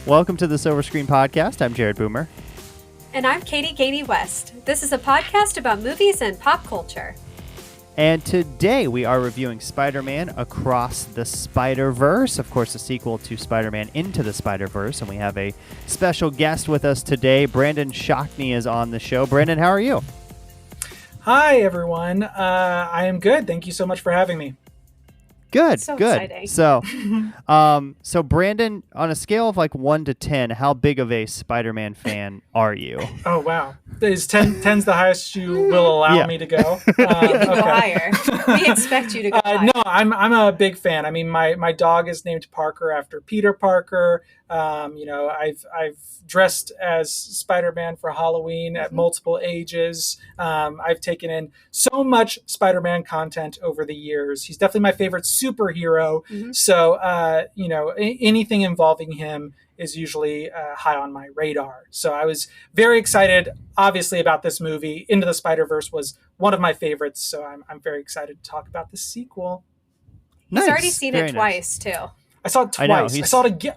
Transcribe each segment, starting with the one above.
Welcome to the Silver Screen Podcast. I'm Jared Boomer. And I'm Katie West. This is a podcast about movies and pop culture. And today we are reviewing Spider-Man Across the Spider-Verse, of course, a sequel to Spider-Man Into the Spider-Verse. And we have a special guest with us today. Brandon Shockney is on the show. Brandon, how are you? Hi, everyone. I am good. Thank you so much for having me. Good. Exciting. So Brandon, on a scale of like 1 to 10, how big of a Spider-Man fan are you? Oh, wow. Is 10's the highest you will allow me to go? You can go higher. We expect you to go higher. No, I'm a big fan. I mean, my dog is named Parker after Peter Parker. I've dressed as Spider-Man for Halloween at multiple ages. I've taken in so much Spider-Man content over the years. He's definitely my favorite superhero. So, anything involving him is usually high on my radar. So I was very excited, obviously, about this movie. Into the Spider-Verse was one of my favorites. So I'm very excited to talk about the sequel. He's already seen it twice, too. I saw it twice. I saw it again.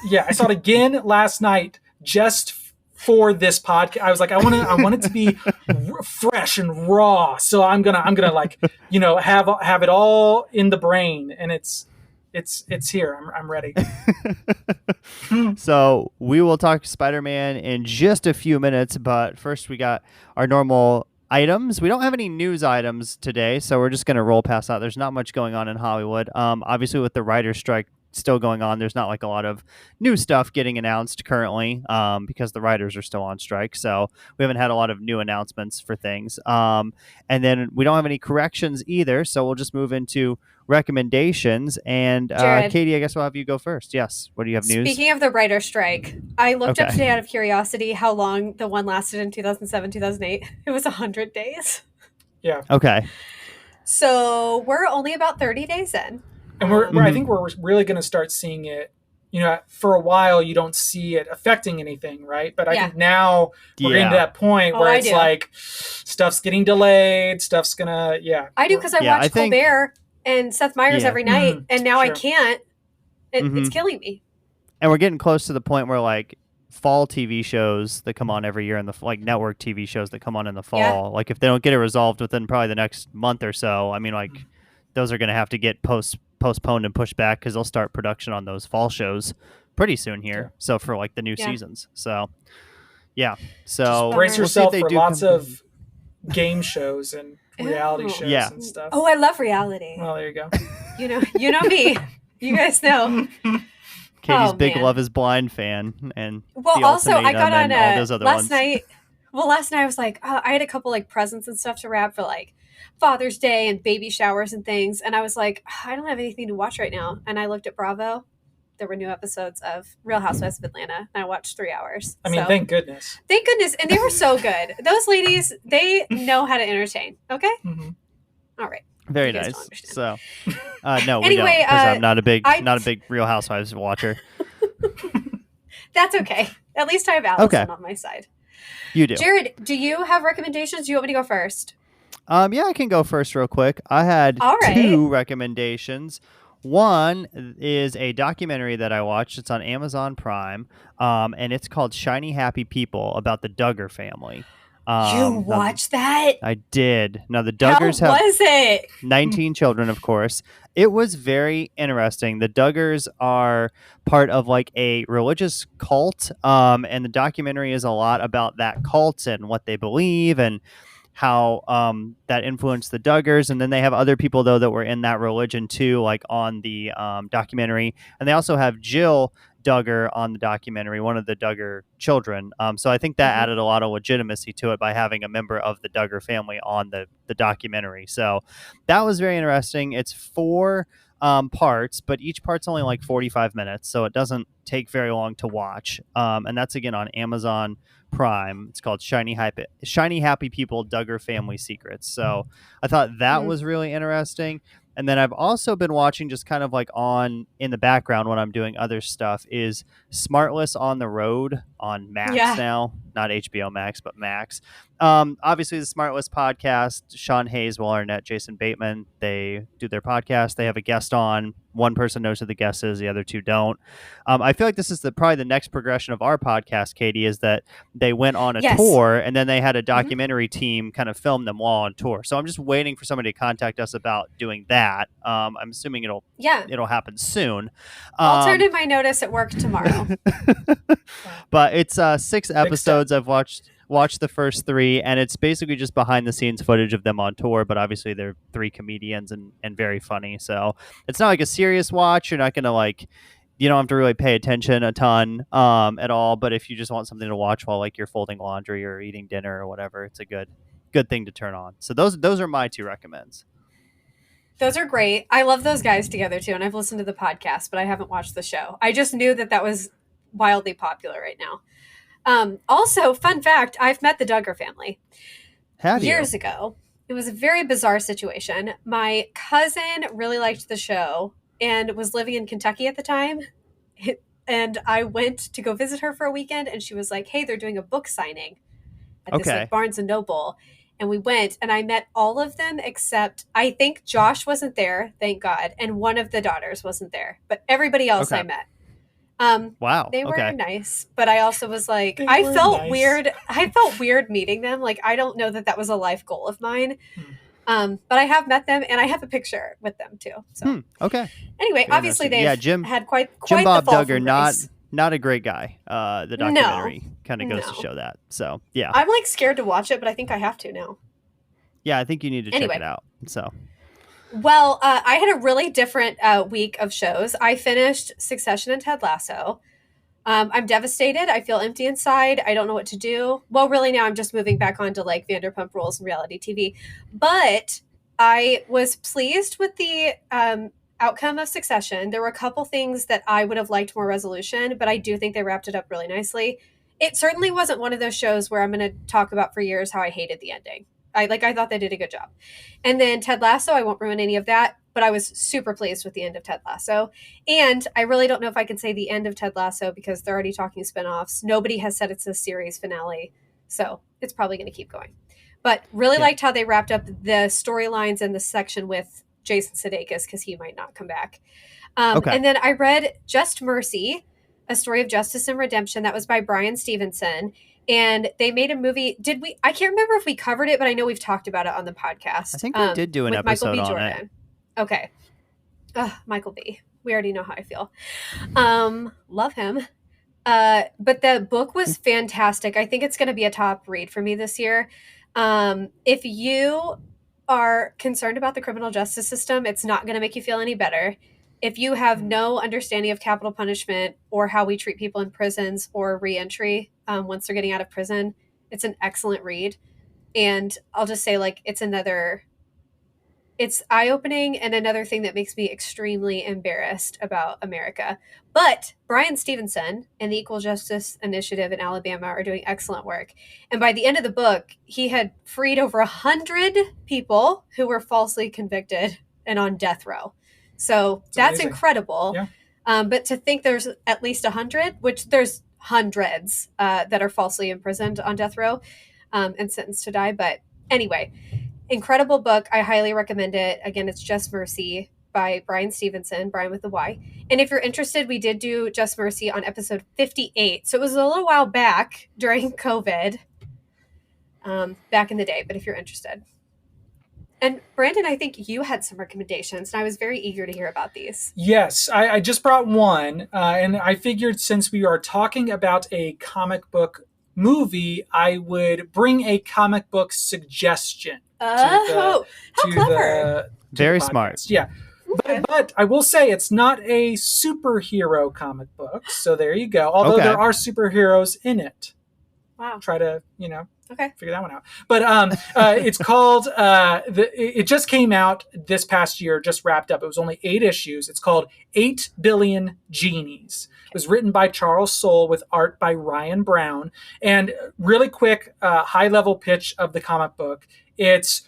Yeah, I saw it again last night just for this podcast. I was like, I want it to be fresh and raw. So I'm gonna have it all in the brain, and it's here. I'm ready. So we will talk Spider-Man in just a few minutes, but first we got our normal items. We don't have any news items today, so we're just going to roll past that. There's not much going on in Hollywood. Obviously, with the writer's strike still going on, there's not like a lot of new stuff getting announced currently because the writers are still on strike. So we haven't had a lot of new announcements for things. And then we don't have any corrections either, so we'll just move into recommendations. And Jared, Katie, I guess we'll have you go first. Yes. What do you have news? Speaking of the writer's strike, I looked up today out of curiosity how long the one lasted in 2007, 2008. It was 100 days. Yeah. Okay. So we're only about 30 days in. And I think we're really going to start seeing it. For a while, you don't see it affecting anything, right? But I think now we're getting to that point where it's like stuff's getting delayed, stuff's going to, I do because I watch Colbert and Seth Meyers every night, and now I can't. It's killing me. And we're getting close to the point where, like, fall TV shows that come on every year, and network TV shows that come on in the fall, like, if they don't get it resolved within probably the next month or so, I mean, like, those are going to have to get postponed and pushed back because they'll start production on those fall shows pretty soon here. So for like the new seasons. So so just brace yourself for lots of game shows and reality shows and stuff. Oh, I love reality. Well, there you go. You know me. You guys know. Katie's big Love Is Blind fan, and also I got on all those other last ones. night. Well, last night I was like, I had a couple like presents and stuff to wrap for like Father's Day and baby showers and things. And I was like, I don't have anything to watch right now. And I looked at Bravo. There were new episodes of Real Housewives of Atlanta. And I watched 3 hours. I mean, thank goodness. Thank goodness. And they were so good. Those ladies, they know how to entertain. Okay? Mm-hmm. All right. Very nice. So, no, anyway, we don't, because I'm not a big Real Housewives watcher. That's okay. At least I have Allison on my side. You do. Jared, do you have recommendations? Do you want me to go first? Yeah, I can go first real quick. I had 2 recommendations. One is a documentary that I watched. It's on Amazon Prime, and it's called Shiny Happy People, about the Duggar family. You watched that? I did. Now, the Duggars How was it? 19 children, of course. It was very interesting. The Duggars are part of like a religious cult, and the documentary is a lot about that cult and what they believe and how that influenced the Duggars. And then they have other people, though, that were in that religion, too, like on the documentary. And they also have Jill Duggar on the documentary, one of the Duggar children. So I think that added a lot of legitimacy to it by having a member of the Duggar family on the documentary. So that was very interesting. It's 4 parts, but each part's only like 45 minutes, so it doesn't take very long to watch. And that's, again, on Amazon Prime. It's called Shiny Happy People Duggar Family Secrets. So I thought that was really interesting. And then I've also been watching, just kind of like on in the background when I'm doing other stuff, is Smartless on the Road on Max now, not HBO Max, but Max. obviously the Smart List podcast, Sean Hayes, Will Arnett, Jason Bateman, they do their podcast. They have a guest on. One person knows who the guest is, the other two don't. I feel like this is probably the next progression of our podcast, Katie, is that they went on a tour and then they had a documentary team kind of film them while on tour. So I'm just waiting for somebody to contact us about doing that. I'm assuming it'll happen soon. I'll turn in my notice at work tomorrow. But it's 6 episodes. I've watched the first 3, and it's basically just behind the scenes footage of them on tour, but obviously they're 3 comedians and very funny. So it's not like a serious watch. You're not going to you don't have to really pay attention a ton at all. But if you just want something to watch while you're folding laundry or eating dinner or whatever, it's a good thing to turn on. So those are my 2 recommends. Those are great. I love those guys together too. And I've listened to the podcast, but I haven't watched the show. I just knew that was wildly popular right now. Also, fun fact, I've met the Duggar family years ago. It was a very bizarre situation. My cousin really liked the show and was living in Kentucky at the time. And I went to go visit her for a weekend, and she was like, hey, they're doing a book signing at this Barnes & Noble. And we went, and I met all of them except I think Josh wasn't there, thank God, and one of the daughters wasn't there. But everybody else I met. Wow. They were nice, but I also was like, I felt weird. I felt weird meeting them. I don't know that was a life goal of mine. But I have met them, and I have a picture with them too. So Anyway, very obviously they had quite Jim Bob the fall Duggar, not a great guy. The documentary kind of goes to show that. So yeah, I'm scared to watch it, but I think I have to now. Yeah, I think you need to check it out. So. Well, I had a really different week of shows. I finished Succession and Ted Lasso. I'm devastated. I feel empty inside. I don't know what to do. Well, really now I'm just moving back onto Vanderpump Rules and reality TV. But I was pleased with the outcome of Succession. There were a couple things that I would have liked more resolution, but I do think they wrapped it up really nicely. It certainly wasn't one of those shows where I'm going to talk about for years how I hated the ending. I thought they did a good job. And then Ted Lasso, I won't ruin any of that, but I was super pleased with the end of Ted Lasso. And I really don't know if I can say the end of Ted Lasso because they're already talking spinoffs. Nobody has said it's a series finale, so it's probably going to keep going. But really liked how they wrapped up the storylines in the section with Jason Sudeikis because he might not come back. And then I read Just Mercy, A Story of Justice and Redemption. That was by Bryan Stevenson. And they made a movie. Did we? I can't remember if we covered it, but I know we've talked about it on the podcast. I think we did do an episode Michael B. on Jordan. It. Okay. Michael B. We already know how I feel. Love him. But the book was fantastic. I think it's going to be a top read for me this year. If you are concerned about the criminal justice system, it's not going to make you feel any better. If you have no understanding of capital punishment or how we treat people in prisons or reentry once they're getting out of prison, it's an excellent read. And I'll just say, it's eye-opening and another thing that makes me extremely embarrassed about America. But Bryan Stevenson and the Equal Justice Initiative in Alabama are doing excellent work. And by the end of the book, he had freed over 100 people who were falsely convicted and on death row. So that's amazing. Incredible. Yeah. But to think there's at least 100, which there's hundreds that are falsely imprisoned on death row and sentenced to die. But anyway, incredible book. I highly recommend it. Again, it's Just Mercy by Bryan Stevenson, Bryan with the Y. And if you're interested, we did do Just Mercy on episode 58. So it was a little while back during COVID, back in the day. But if you're interested. And Brandon, I think you had some recommendations, and I was very eager to hear about these. Yes, I just brought one, and I figured since we are talking about a comic book movie, I would bring a comic book suggestion. How clever. Very smart. Yeah. Okay. But I will say it's not a superhero comic book, so there you go. Although there are superheroes in it. Wow. Try to, figure that one out. But it's called, it just came out this past year, just wrapped up. It was only 8 issues. It's called 8 Billion Genies. It was written by Charles Soule with art by Ryan Brown. And really quick, high-level pitch of the comic book. It's,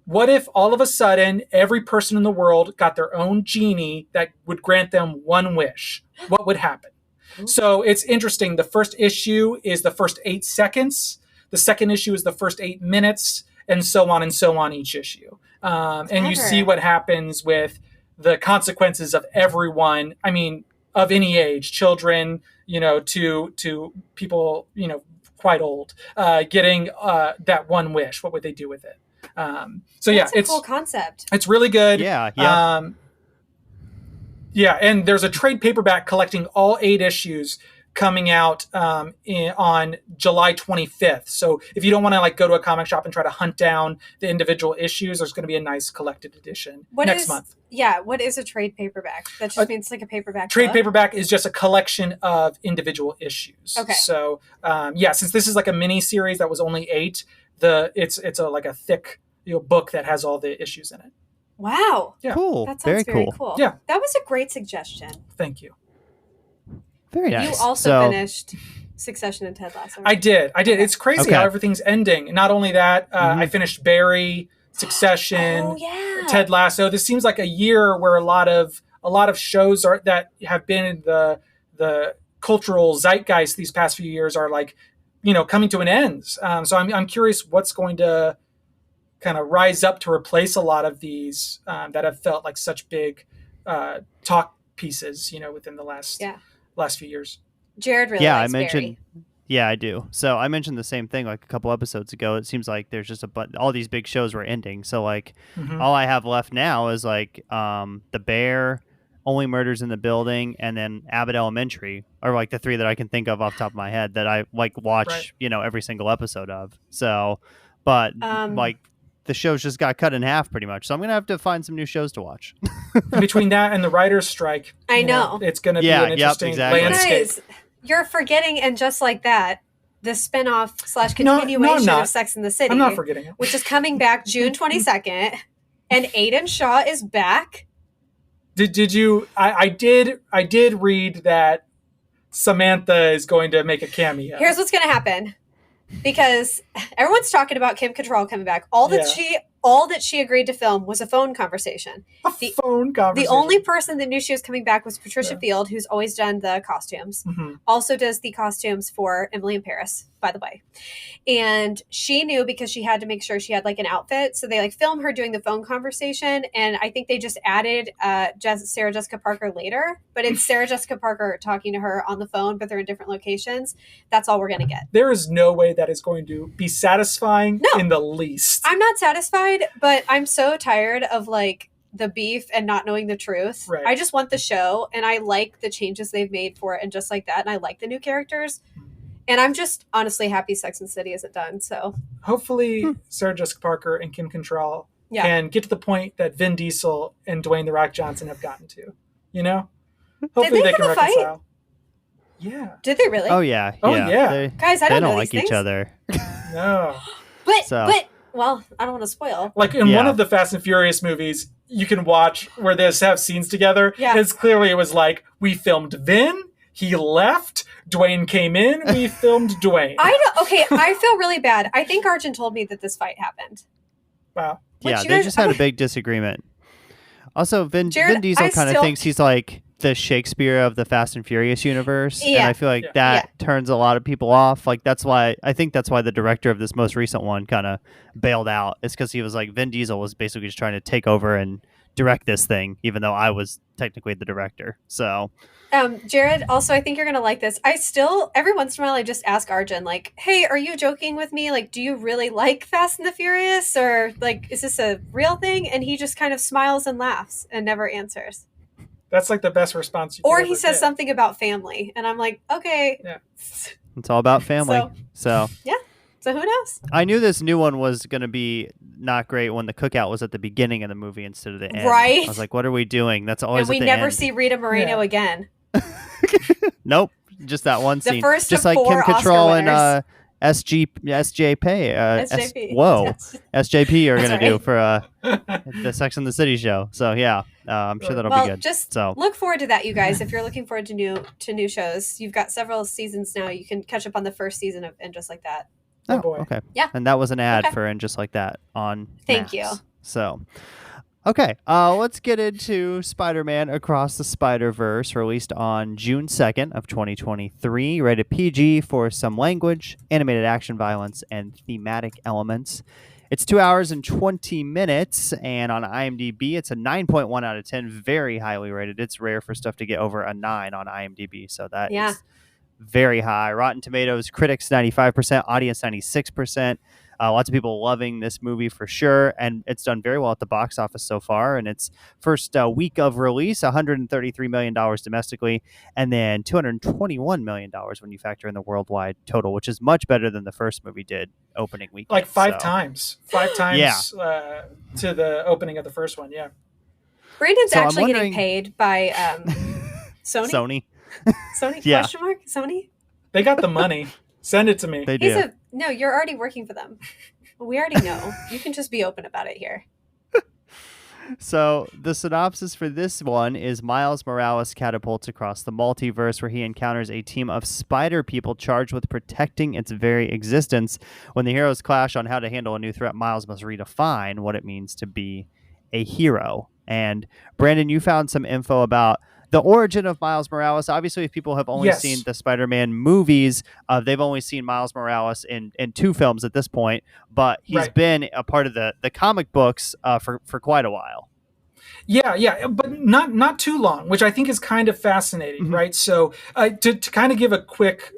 what if all of a sudden every person in the world got their own genie that would grant them one wish? What would happen? So it's interesting. The first issue is the first 8 seconds. The second issue is the first 8 minutes, and so on each issue. And you see what happens with the consequences of everyone. I mean, of any age, children, to people, quite old, getting that one wish. What would they do with it? That's a cool concept. It's really good. Yeah. Yeah, and there's a trade paperback collecting all 8 issues coming out on July 25th. So if you don't want to go to a comic shop and try to hunt down the individual issues, there's going to be a nice collected edition next month. Yeah, what is a trade paperback? That just means like a paperback Trade book? paperback is just a collection of individual issues. Okay. So since this is like a mini series that was only 8, it's a thick book that has all the issues in it. Wow. Yeah. Cool. That sounds very cool. Yeah. That was a great suggestion. Thank you. Very nice. You also finished Succession and Ted Lasso. I did. It's crazy how everything's ending. Not only that, I finished Barry, Succession, Ted Lasso. This seems like a year where a lot of shows that have been in the cultural zeitgeist these past few years are coming to an end. So I'm curious what's going to kind of rise up to replace a lot of these that have felt like such big talk pieces, within the last few years. Jared really likes Barry. Yeah, I do. So I mentioned the same thing like a couple episodes ago. It seems like there's just all these big shows were ending. So all I have left now is The Bear, Only Murders in the Building, and then Abbott Elementary are the 3 that I can think of off the top of my head that I watch, every single episode of. So, but the shows just got cut in half pretty much. So I'm going to have to find some new shows to watch. Between that and the writer's strike, I know. It's going to be an interesting landscape. Guys, you're forgetting, and just like that, the spinoff / continuation of Sex and the City. I'm not forgetting it. Which is coming back June 22nd, and Aidan Shaw is back. Did you? I did read that Samantha is going to make a cameo. Here's what's going to happen. Because everyone's talking about Kim Cattrall coming back. All that she agreed to film was a phone conversation. The only person that knew she was coming back was Patricia Field, who's always done the costumes. Mm-hmm. Also does the costumes for Emily in Paris, by the way. And she knew because she had to make sure she had an outfit. So they filmed her doing the phone conversation. And I think they just added Sarah Jessica Parker later. But it's Sarah Jessica Parker talking to her on the phone, but they're in different locations. That's all we're going to get. There is no way that is going to be satisfying in the least. I'm not satisfied, but I'm so tired of the beef and not knowing the truth. Right. I just want the show, and I like the changes they've made for it, and just like that, and I like the new characters. And I'm just honestly happy Sex and the City isn't done. So hopefully Sarah Jessica Parker and Kim Cattrall can get to the point that Vin Diesel and Dwayne The Rock Johnson have gotten to. Hopefully they can reconcile. Fight? Yeah. Did they really? Oh yeah. Oh yeah. Guys, I don't know like these each things. other. No. But well, I don't want to spoil. In one of the Fast and Furious movies, you can watch where they have scenes together. Yeah. It was we filmed Vin, he left, Dwayne came in, we filmed Dwayne. I know. Okay, I feel really bad. I think Arjun told me that this fight happened. Wow. Yeah, they just had a big disagreement. Also, Vin Diesel kind of thinks he's the Shakespeare of the Fast and Furious universe, and I feel that turns a lot of people off. That's why the director of this most recent one kind of bailed out. It's because he was Vin Diesel was basically just trying to take over and direct this thing, even though I was technically the director. So, Jared, also, I think you're gonna like this. I still every once in a while I just ask Arjun, "Hey, are you joking with me? Do you really like Fast and the Furious, or is this a real thing?" And he just kind of smiles and laughs and never answers. That's the best response you can Or ever he says get. something about family, and I'm like, okay. Yeah. It's all about family. So yeah. So who knows? I knew this new one was going to be not great when the cookout was at the beginning of the movie instead of the end. Right. I was like, what are we doing? That's always and at the we never end. see Rita Moreno again. Nope. Just that one scene. The first just of like Kim four Cattrall Oscar and winners. SJP. SJP are going to do for the Sex and the City show. So yeah, I'm sure that'll be good. Just look forward to that, you guys. If you're looking forward to new shows, you've got several seasons now. You can catch up on the first season of And Just Like That. Oh boy. Okay. Yeah. And that was an ad for And Just Like That on Thank Max. you. So Okay, let's get into Spider-Man Across the Spider-Verse, released on June 2nd of 2023, rated PG for some language, animated action violence, and thematic elements. It's 2 hours and 20 minutes, and on IMDb, it's a 9.1 out of 10, very highly rated. It's rare for stuff to get over a 9 on IMDb, so that Yeah. is very high. Rotten Tomatoes, critics 95%, audience 96%. Lots of people loving this movie for sure, and it's done very well at the box office so far. And its first week of release, $133 million domestically, and then $221 million when you factor in the worldwide total, which is much better than the first movie did opening weekend. Like five times Yeah. To the opening of the first one. Yeah. Brandon's So I'm actually wondering- getting paid by Sony. Sony? Yeah. Question mark? Sony? They got the money. Send it to me. They do. No, you're already working for them. We already know. You can just be open about it here. So the synopsis for this one is Miles Morales catapults across the multiverse, where he encounters a team of spider people charged with protecting its very existence. When the heroes clash on how to handle a new threat, Miles must redefine what it means to be a hero. And Brandon, you found some info about the origin of Miles Morales. Obviously, if people have only seen the Spider-Man movies, they've only seen Miles Morales in 2 films at this point, but he's been a part of the comic books for quite a while. Yeah, but not too long, which I think is kind of fascinating, right? So to kind of give a quick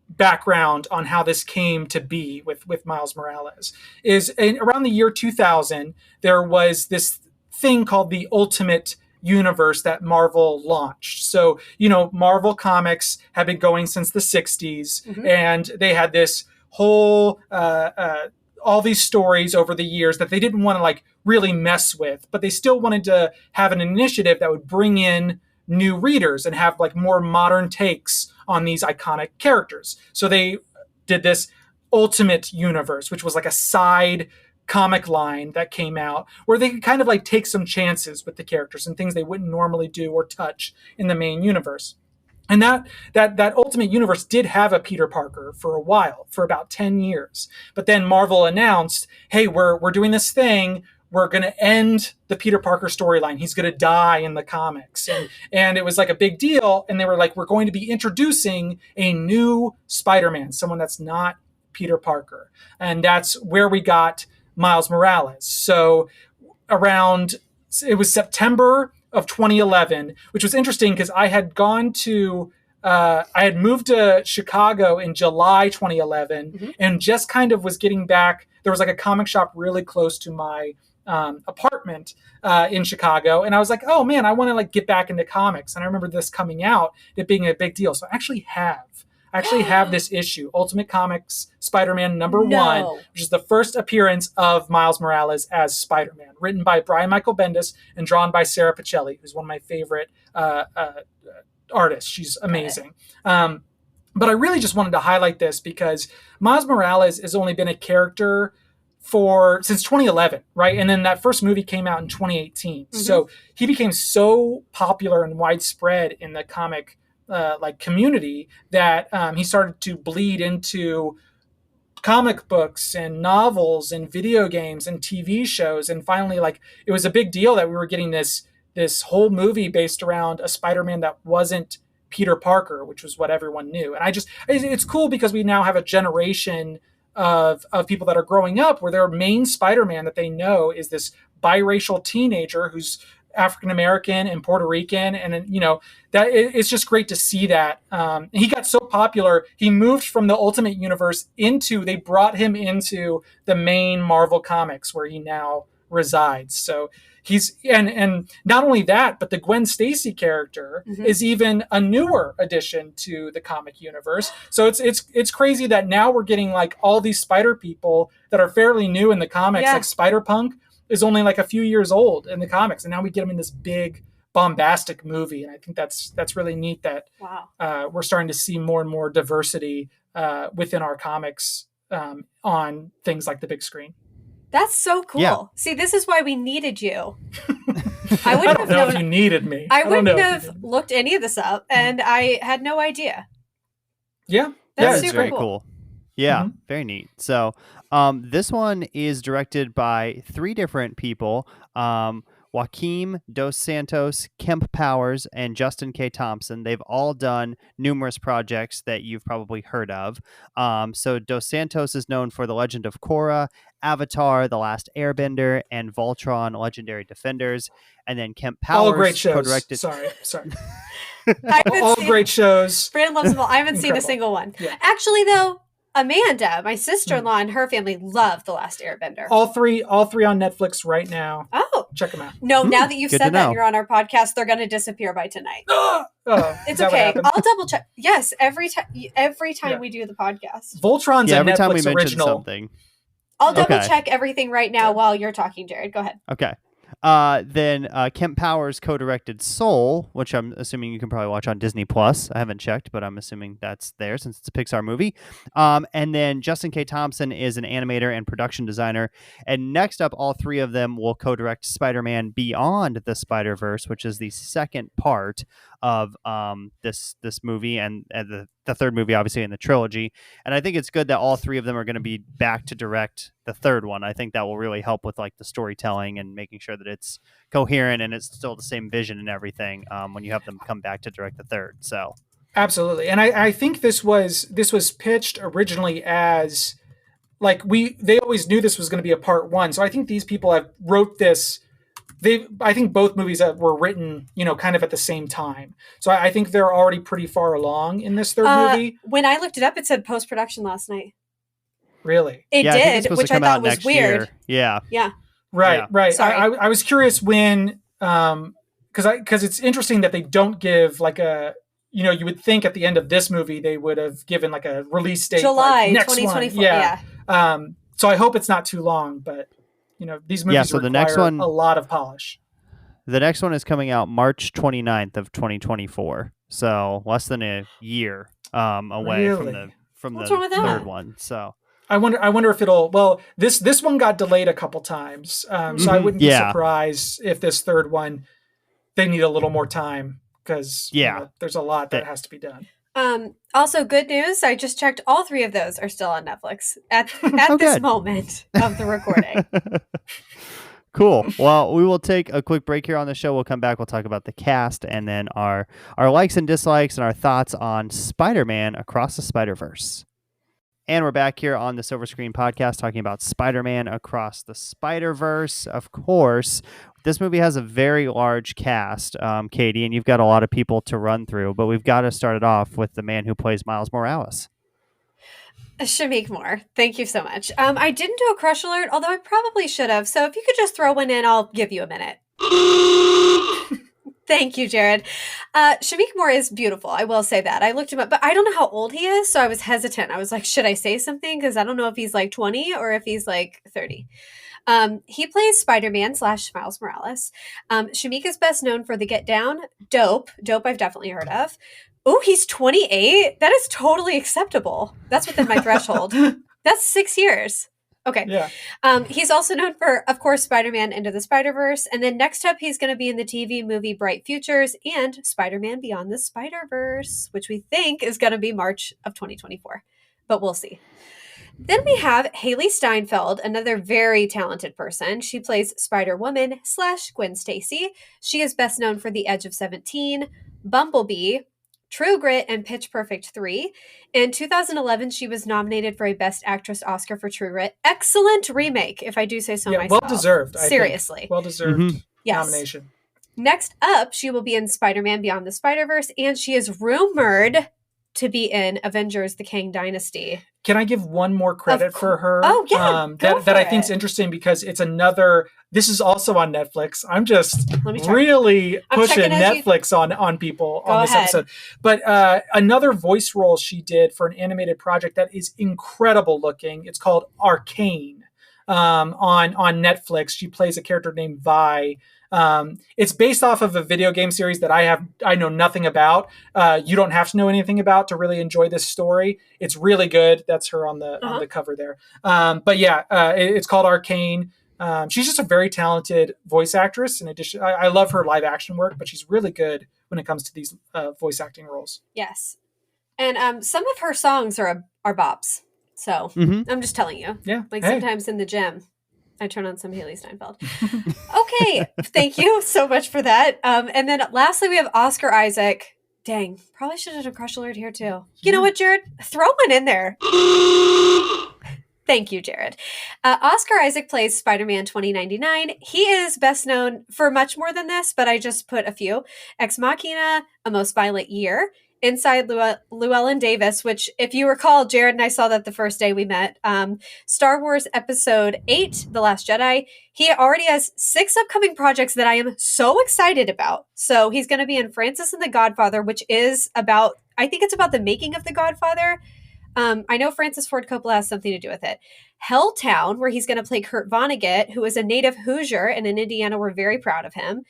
background on how this came to be with Miles Morales is around the year 2000, there was this thing called the Ultimate Universe that Marvel launched. So, Marvel Comics had been going since the 60s, and they had this whole all these stories over the years that they didn't want to really mess with, but they still wanted to have an initiative that would bring in new readers and have more modern takes on these iconic characters. So they did this Ultimate Universe, which was like a side comic line that came out where they could kind of take some chances with the characters and things they wouldn't normally do or touch in the main universe. And that Ultimate Universe did have a Peter Parker for a while, for about 10 years. But then Marvel announced, hey, we're doing this thing. We're going to end the Peter Parker storyline. He's going to die in the comics. And it was a big deal. And they were we're going to be introducing a new Spider-Man, someone that's not Peter Parker. And that's where we got Miles Morales. So it was September of 2011, which was interesting because I had moved to Chicago in July 2011 and just kind of was getting back. There was a comic shop really close to my apartment in Chicago. And I was oh man, I want to get back into comics. And I remember this coming out, it being a big deal. So I actually have this issue, Ultimate Comics Spider-Man #1, which is the first appearance of Miles Morales as Spider-Man, written by Brian Michael Bendis and drawn by Sarah Pichelli, who's one of my favorite artists. She's amazing. But I really just wanted to highlight this because Miles Morales has only been a character since 2011, right? And then that first movie came out in 2018. So he became so popular and widespread in the comic community that he started to bleed into comic books and novels and video games and TV shows. And finally, it was a big deal that we were getting this whole movie based around a Spider-Man that wasn't Peter Parker, which was what everyone knew. And it's cool because we now have a generation of people that are growing up where their main Spider-Man that they know is this biracial teenager who's African American and Puerto Rican, and that it's just great to see that. He got so popular, he moved from the Ultimate Universe they brought him into the main Marvel Comics where he now resides. So he's and not only that, but the Gwen Stacy character is even a newer addition to the comic universe. So it's crazy that now we're getting all these spider people that are fairly new in the comics, like Spider-Punk is only a few years old in the comics, and now we get him in this big bombastic movie. And I think that's really neat that we're starting to see more and more diversity within our comics on things like the big screen. That's so cool. Yeah. See, this is why we needed you. I wouldn't have known if you needed me. I wouldn't have looked any of this up, and I had no idea. Yeah. That's super very cool. Yeah, very neat. So This one is directed by 3 different people. Joaquim Dos Santos, Kemp Powers, and Justin K. Thompson. They've all done numerous projects that you've probably heard of. So Dos Santos is known for The Legend of Korra, Avatar, The Last Airbender, and Voltron, Legendary Defenders. And then Kemp Powers All great shows. co-directed. Sorry. All Great shows. Brandon loves them all. I haven't seen a single one. Yeah. Actually, though, Amanda, my sister-in-law, and her family love The Last Airbender. All three on Netflix right now. Oh, check them out. No, now that you've good said to that, know. and you're on our podcast. They're going to disappear by tonight. It's okay. I'll double check. Yes, every time Yeah. we do the podcast. Voltron's a every Netflix time we mention original. something. I'll double Okay. check everything right now while you're talking, Jared. Go ahead. Okay. Then Kemp Powers co-directed Soul, which I'm assuming you can probably watch on Disney Plus. I haven't checked, but I'm assuming that's there since it's a Pixar movie. And then Justin K. Thompson is an animator and production designer. And next up, all 3 of them will co-direct Spider-Man Beyond the Spider-Verse, which is the second part of this movie and the third movie, obviously, in the trilogy. And I think it's good that all 3 of them are going to be back to direct the third one. I think that will really help with like the storytelling and making sure that it's coherent and it's still the same vision and everything when you have them come back to direct the third. So absolutely. And I think this was pitched originally as like they always knew this was going to be a part 1. So I think these people have wrote this. I think both movies were written, kind of at the same time. So I think they're already pretty far along in this third movie. When I looked it up, it said post-production last night. Really? It did, which I thought was weird. Year. Yeah. Right. Sorry. I was curious when, because it's interesting that they don't give like a, you would think at the end of this movie they would have given like a release date, July like, next 2024. one. Yeah. So I hope it's not too long, but these movies so require the next one, a lot of polish. The next one is coming out March 29th of 2024. So less than a year away from the third one. So I wonder if it'll. Well, this one got delayed a couple times, so I wouldn't be surprised if this third one they need a little more time because there's a lot that has to be done. Also, good news. I just checked. All 3 of those are still on Netflix at this moment of the recording. Cool. Well, we will take a quick break here on the show. We'll come back. We'll talk about the cast and then our likes and dislikes and our thoughts on Spider-Man Across the Spider-Verse. And we're back here on the Silver Screen Podcast talking about Spider-Man Across the Spider-Verse. Of course, this movie has a very large cast, Katie, and you've got a lot of people to run through, but we've got to start it off with the man who plays Miles Morales. Shameik Moore. Thank you so much. I didn't do a crush alert, although I probably should have. So if you could just throw one in, I'll give you a minute. Thank you, Jared. Shameik Moore is beautiful. I will say that. I looked him up, but I don't know how old he is, so I was hesitant. I was like, should I say something? Because I don't know if he's like 20 or if he's like 30. He plays Spider-Man / Miles Morales. Shameik is best known for the Get Down, Dope I've definitely heard of. Oh, he's 28? That is totally acceptable. That's within my threshold. That's 6 years. Okay. Yeah. He's also known for, of course, Spider-Man Into the Spider-Verse. And then next up, he's going to be in the TV movie Bright Futures and Spider-Man Beyond the Spider-Verse, which we think is going to be March of 2024. But we'll see. Then we have Hailee Steinfeld, another very talented person. She plays Spider-Woman / Gwen Stacy. She is best known for The Edge of 17, Bumblebee, True Grit, and Pitch Perfect 3. In 2011, she was nominated for a Best Actress Oscar for True Grit. Excellent remake, if I do say so myself. Well deserved. Seriously. Well deserved Yes. nomination. Next up, she will be in Spider-Man Beyond the Spider-Verse, and she is rumored to be in Avengers: The Kang Dynasty. Can I give one more credit for her? Oh, yeah. That I think is interesting because it's another. This is also on Netflix. I'm just really pushing Netflix on people on this episode. But another voice role she did for an animated project that is incredible looking. It's called Arcane on Netflix. She plays a character named Vi. It's based off of a video game series that I know nothing about. You don't have to know anything about to really enjoy this story. It's really good. That's her on the cover there. But yeah, it's called Arcane. She's just a very talented voice actress. In addition, I love her live action work, but she's really good when it comes to these voice acting roles. Yes. And some of her songs are bops. So Mhm. I'm just telling you. Yeah. Like Hey. sometimes in the gym, I turn on some Hailee Steinfeld. Okay, thank you so much for that. And then lastly, we have Oscar Isaac. Dang, probably should have done Crush Alert here too. You know what, Jared? Throw one in there. Thank you, Jared. Oscar Isaac plays Spider-Man 2099. He is best known for much more than this, but I just put a few. Ex Machina, A Most Violent Year, Inside Llewellyn Davis, which, if you recall, Jared and I saw that the first day we met. Star Wars Episode 8, The Last Jedi. He already has 6 upcoming projects that I am so excited about. So he's going to be in Francis and the Godfather, which is about, I think it's about the making of The Godfather. I know Francis Ford Coppola has something to do with it. Helltown, where he's going to play Kurt Vonnegut, who is a native Hoosier, and in Indiana, we're very proud of him.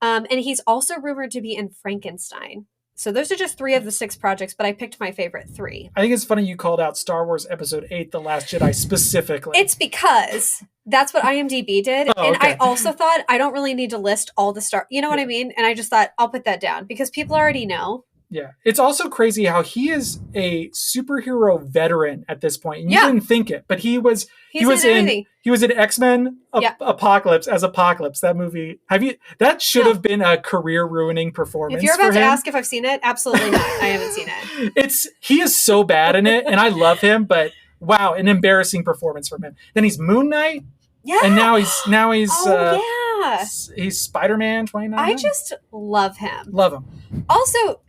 And he's also rumored to be in Frankenstein. So those are just 3 of the 6 projects, but I picked my favorite 3. I think it's funny you called out Star Wars Episode 8, The Last Jedi specifically. It's because that's what IMDb did. Oh, and okay. I also thought I don't really need to list all the Star, you know what I mean? And I just thought I'll put that down because people already know. Yeah. It's also crazy how he is a superhero veteran at this point. And you didn't think it, but he was in everything. He was in X-Men Yeah. Apocalypse as Apocalypse, that movie. That should have been a career ruining performance. If you're about for to him. ask if I've seen it, absolutely not. I haven't seen it. He is so bad in it, and I love him, but wow, an embarrassing performance from him. Then he's Moon Knight, Yeah. and now he's yeah. he's Spider-Man 29. I just love him. love him. Also,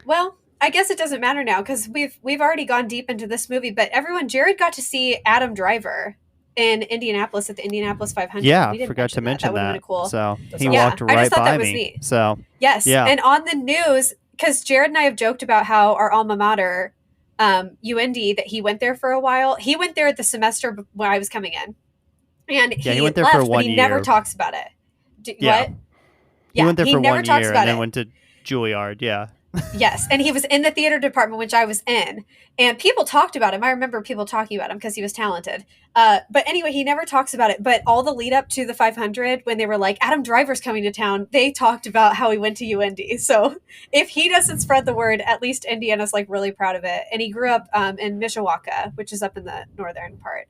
well, I guess it doesn't matter now because we've already gone deep into this movie, but Jared got to see Adam Driver in Indianapolis at the Indianapolis 500. Yeah, We didn't forgot to mention That would have that. been cool. So That's he awesome. walked Yeah, I right just thought by that was me. neat. So Yes. Yeah. And on the news, because Jared and I have joked about how our alma mater, UND, that he went there for a while. He went there the semester when I was coming in. And he went there left, for but 1 he never year. talks about it. Yeah. What? he went there for never 1 talks year about and then it. went to Juilliard. Yeah. Yes, and he was in the theater department, which I was in, and people talked about him. I remember people talking about him because he was talented. But anyway, he never talks about it. But all the lead up to the 500, when they were like, Adam Driver's coming to town, they talked about how he went to UND. So if he doesn't spread the word, at least Indiana's like really proud of it. And he grew up in Mishawaka, which is up in the northern part.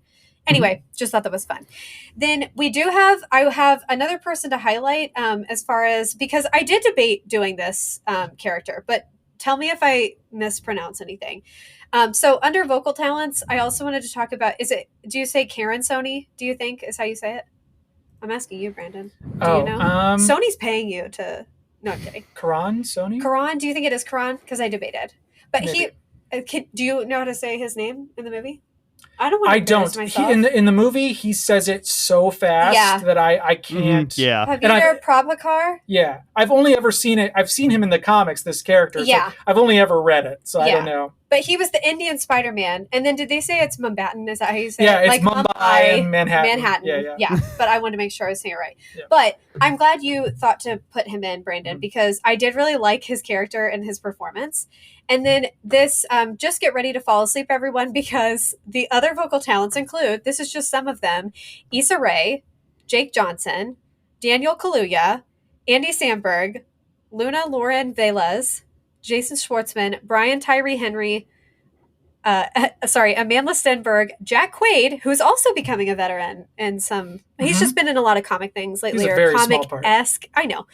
Anyway, just thought that was fun. Then I have another person to highlight as far as, because I did debate doing this character, but tell me if I mispronounce anything. So under vocal talents, I also wanted to talk about, do you say Karen Sony, do you think is how you say it? I'm asking you, Brandon. Do you know? Sony's paying you to, no, I'm kidding. Karan Sony? Karan, do you think it is Karan? Because I debated. But Maybe. do you know how to say his name in the movie? I don't want to I don't. embarrass myself. In the movie, he says it so fast that I can't. Yeah. Have you heard Prabhakar? Yeah. I've only ever seen it. I've seen him in the comics, this character. Yeah. So I've only ever read it, so I don't know. But he was the Indian Spider-Man. And then did they say it's Mumbai? Is that how you say Yeah, it? it's Mumbai and Manhattan. Manhattan. Yeah. But I wanted to make sure I was saying it right. Yeah. But I'm glad you thought to put him in, Brandon, because I did really like his character and his performance. And then this, just get ready to fall asleep, everyone, because the other vocal talents include, this is just some of them, Issa Rae, Jake Johnson, Daniel Kaluuya, Andy Samberg, Luna Lauren Velez, Jason Schwartzman, Brian Tyree Henry, Amanda Stenberg, Jack Quaid, who's also becoming a veteran in some. He's just been in a lot of comic things lately, He's a or very small part. comic-esque. I know.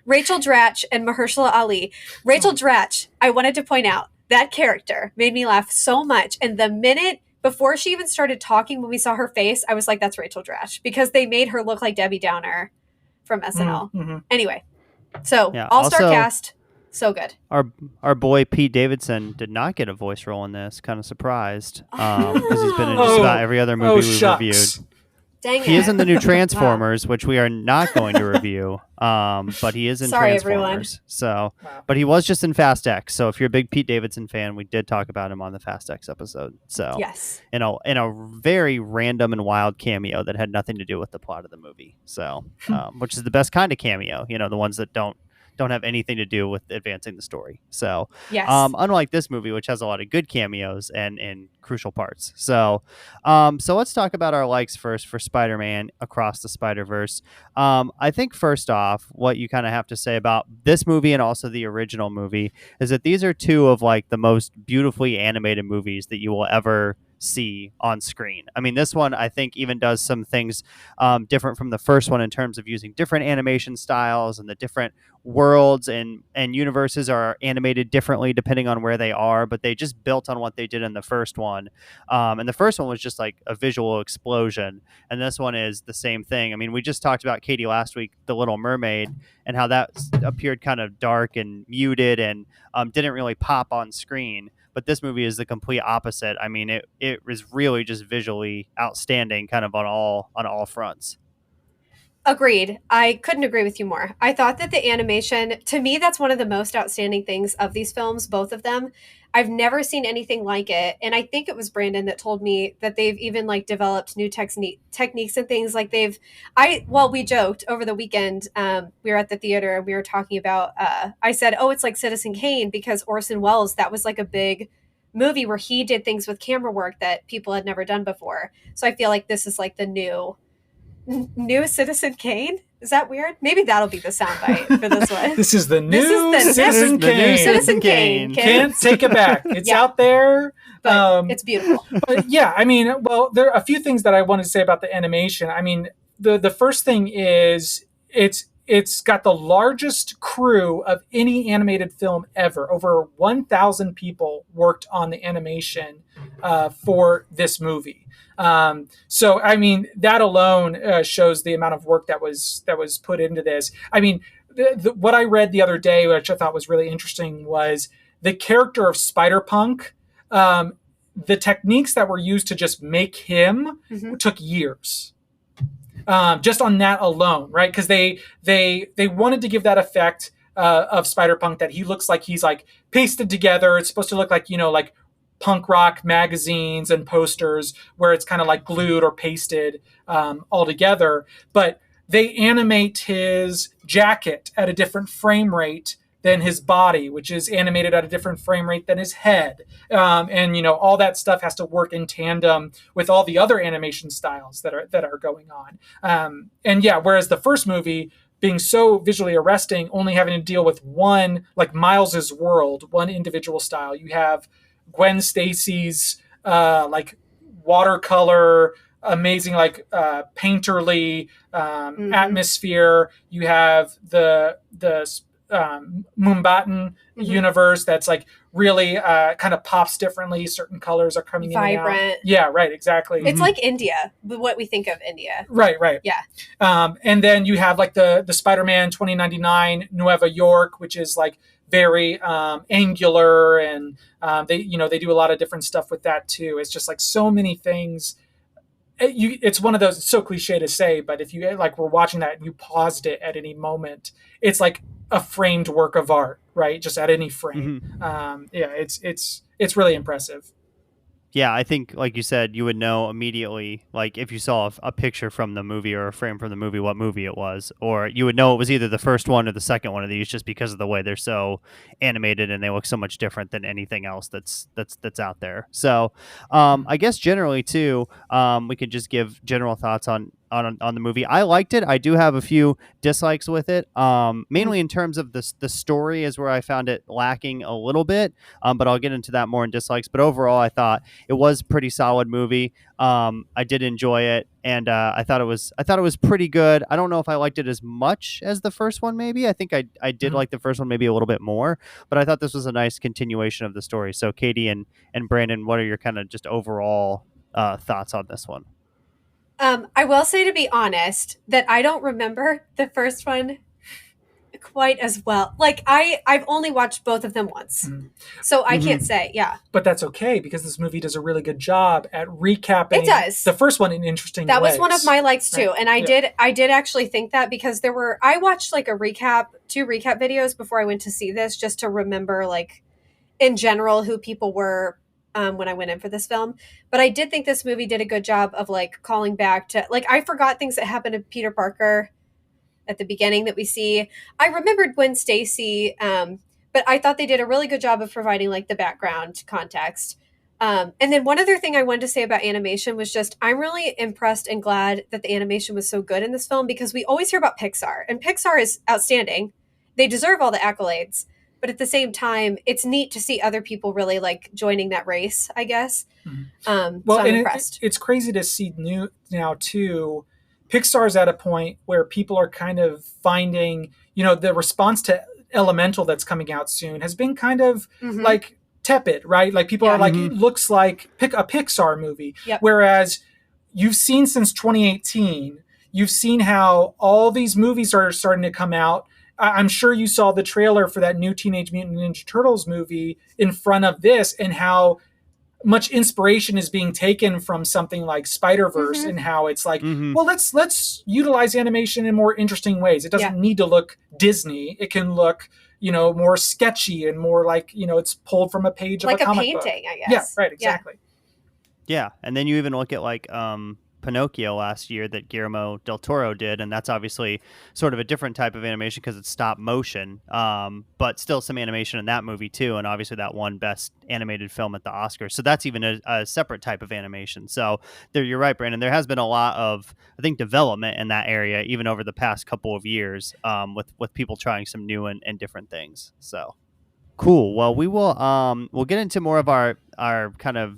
Rachel Dratch and Mahershala Ali. Rachel Dratch, I wanted to point out, that character made me laugh so much. And the minute before she even started talking, when we saw her face, I was like, that's Rachel Dratch. Because they made her look like Debbie Downer from SNL. Mm-hmm. Anyway, so Yeah, all-star also- cast. So good. Our boy Pete Davidson did not get a voice role in this. Kind of surprised because he's been in just about every other movie we've reviewed. Dang it. He is in the new Transformers, which we are not going to review. But he is in Sorry, Transformers. everyone. So, Wow. but he was just in Fast X. So if you're a big Pete Davidson fan, we did talk about him on the Fast X episode. So Yes. in a very random and wild cameo that had nothing to do with the plot of the movie. So, which is the best kind of cameo. The ones that don't have anything to do with advancing the story. So, Yes. unlike this movie, which has a lot of good cameos and crucial parts. So, so let's talk about our likes first for Spider-Man Across the Spider-Verse. I think first off, what you kind of have to say about this movie and also the original movie is that these are two of like the most beautifully animated movies that you will ever see on screen. I mean, this one I think even does some things different from the first one in terms of using different animation styles, and the different worlds and universes are animated differently depending on where they are, but they just built on what they did in the first one. And the first one was just like a visual explosion, and this one is the same thing. I mean, we just talked about Katie last week, The Little Mermaid, and how that appeared kind of dark and muted and didn't really pop on screen. But this movie is the complete opposite. I mean, it was really just visually outstanding, kind of on all fronts. Agreed. I couldn't agree with you more. I thought that the animation, to me, that's one of the most outstanding things of these films, both of them. I've never seen anything like it. And I think it was Brandon that told me that they've even like developed new techniques and things like we joked over the weekend. We were at the theater and we were talking about, I said, oh, it's like Citizen Kane, because Orson Welles, that was like a big movie where he did things with camera work that people had never done before. So I feel like this is like the new Citizen Kane. Is that weird? Maybe that'll be the soundbite for this one. This is the new Citizen Kane. Citizen Kane. Can't take it back. It's out there. But it's beautiful. But yeah, I mean, well, there are a few things that I wanted to say about the animation. I mean, the first thing is it's got the largest crew of any animated film ever. Over 1,000 people worked on the animation for this movie. So, I mean, that alone shows the amount of work that was put into this. I mean, what I read the other day, which I thought was really interesting, was the character of Spider-Punk. The techniques that were used to just make him took years. Just on that alone, right? Because they wanted to give that effect of Spider-Punk, that he looks like he's like pasted together. It's supposed to look like, like punk rock magazines and posters where it's kind of like glued or pasted all together. But they animate his jacket at a different frame rate than his body, which is animated at a different frame rate than his head. And all that stuff has to work in tandem with all the other animation styles that are going on. And yeah, whereas the first movie, being so visually arresting, only having to deal with one, like Miles's world, one individual style. You have Gwen Stacy's like watercolor, amazing like painterly atmosphere. You have the Moombatan universe that's like really kind of pops differently. Certain colors are coming vibrant. In and out. Yeah, right, exactly. It's like India, what we think of India. Right. Yeah. And then you have like the Spider-Man 2099 Nueva York, which is like very angular, and they do a lot of different stuff with that too. It's just like so many things. It's one of those, it's so cliche to say, but if you like were watching that and you paused it at any moment, it's like a framed work of art, right? Just at any frame. Yeah, it's really impressive. Yeah, I think, like you said, you would know immediately, like if you saw a picture from the movie or a frame from the movie, what movie it was, or you would know it was either the first one or the second one of these, just because of the way they're so animated and they look so much different than anything else that's out there. So, I guess generally too, we could just give general thoughts on the movie. I liked it. I do have a few dislikes with it. Mainly in terms of the story is where I found it lacking a little bit. But I'll get into that more in dislikes. But overall, I thought it was a pretty solid movie. I did enjoy it, and I thought it was pretty good. I don't know if I liked it as much as the first one. Maybe I think I did like the first one maybe a little bit more. But I thought this was a nice continuation of the story. So Katie and Brandon, what are your kind of just overall thoughts on this one? I will say, to be honest, that I don't remember the first one quite as well. Like I've only watched both of them once, so I can't say. Yeah, but that's okay, because this movie does a really good job at recapping. It does. The first one in interesting ways. That was one of my likes too, right. And I did actually think that, because I watched like two recap videos before I went to see this, just to remember like in general who people were when I went in for this film. But I did think this movie did a good job of like calling back to, like, I forgot things that happened to Peter Parker at the beginning that we see. I remembered Gwen Stacy, but I thought they did a really good job of providing like the background context. And then one other thing I wanted to say about animation was just, I'm really impressed and glad that the animation was so good in this film, because we always hear about Pixar, and Pixar is outstanding. They deserve all the accolades. but at the same time, it's neat to see other people really like joining that race, I guess. Well, so I'm and impressed. it's crazy to see new now too. Pixar's at a point where people are kind of finding, the response to Elemental that's coming out soon has been kind of like tepid, right? Like people are like, it looks like a Pixar movie. Yep. Whereas you've seen since 2018, you've seen how all these movies are starting to come out. I'm sure you saw the trailer for that new Teenage Mutant Ninja Turtles movie in front of this, and how much inspiration is being taken from something like Spider-Verse, and how it's like, well, let's utilize animation in more interesting ways. It doesn't need to look Disney. It can look, more sketchy and more like, it's pulled from a page of a comic painting, book. I guess. Yeah, right, exactly. Yeah, and then you even look at like Pinocchio last year that Guillermo del Toro did, and that's obviously sort of a different type of animation because it's stop motion, but still some animation in that movie too, and obviously that won Best Animated Film at the Oscars. So that's even a separate type of animation. So there, you're right, Brandon. There has been a lot of, I think, development in that area even over the past couple of years, with people trying some new and different things. So cool. Well, we'll get into more of our kind of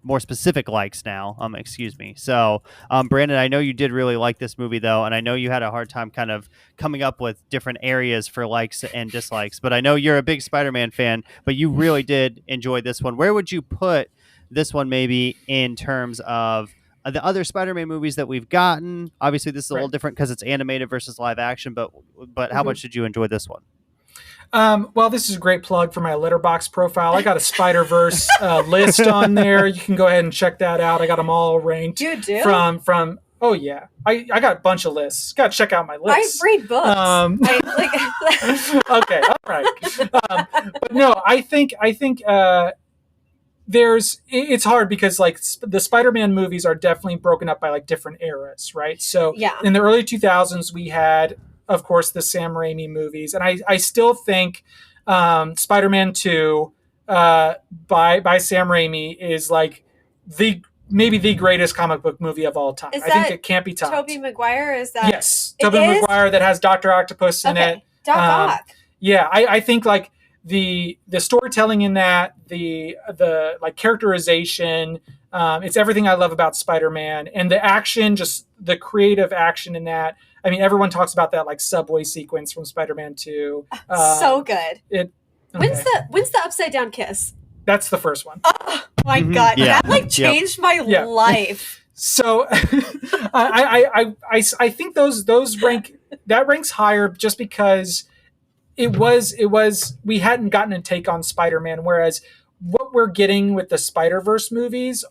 more specific likes now. Excuse me. So, Brandon, I know you did really like this movie though, and I know you had a hard time kind of coming up with different areas for likes and dislikes, but I know you're a big Spider-Man fan, but you really did enjoy this one. Where would you put this one maybe in terms of the other Spider-Man movies that we've gotten? Obviously this is a little different because it's animated versus live action, but how much did you enjoy this one? Well, this is a great plug for my Letterboxd profile. I got a Spider-Verse list on there. You can go ahead and check that out. I got them all ranked. You do? From oh yeah, I got a bunch of lists. Got to check out my list. I read books. Okay, all right. But no, I think it's hard because like the Spider-Man movies are definitely broken up by like different eras, right? So in the early 2000s, we had, of course, the Sam Raimi movies. And I still think Spider-Man 2 by Sam Raimi is like maybe the greatest comic book movie of all time. I think it can't be topped. Tobey Maguire? Is that? Yes. Tobey Maguire that has Dr. Octopus in it. Doc Ock. Yeah, I think like the storytelling in that, the like characterization, it's everything I love about Spider-Man, and the action, just the creative action in that. I mean, everyone talks about that like subway sequence from Spider-Man 2. So good. When's the upside down kiss? That's the first one. Oh my God. That like changed my life. So I think those ranks higher just because it was we hadn't gotten a take on Spider-Man, whereas what we're getting with the Spider-Verse movies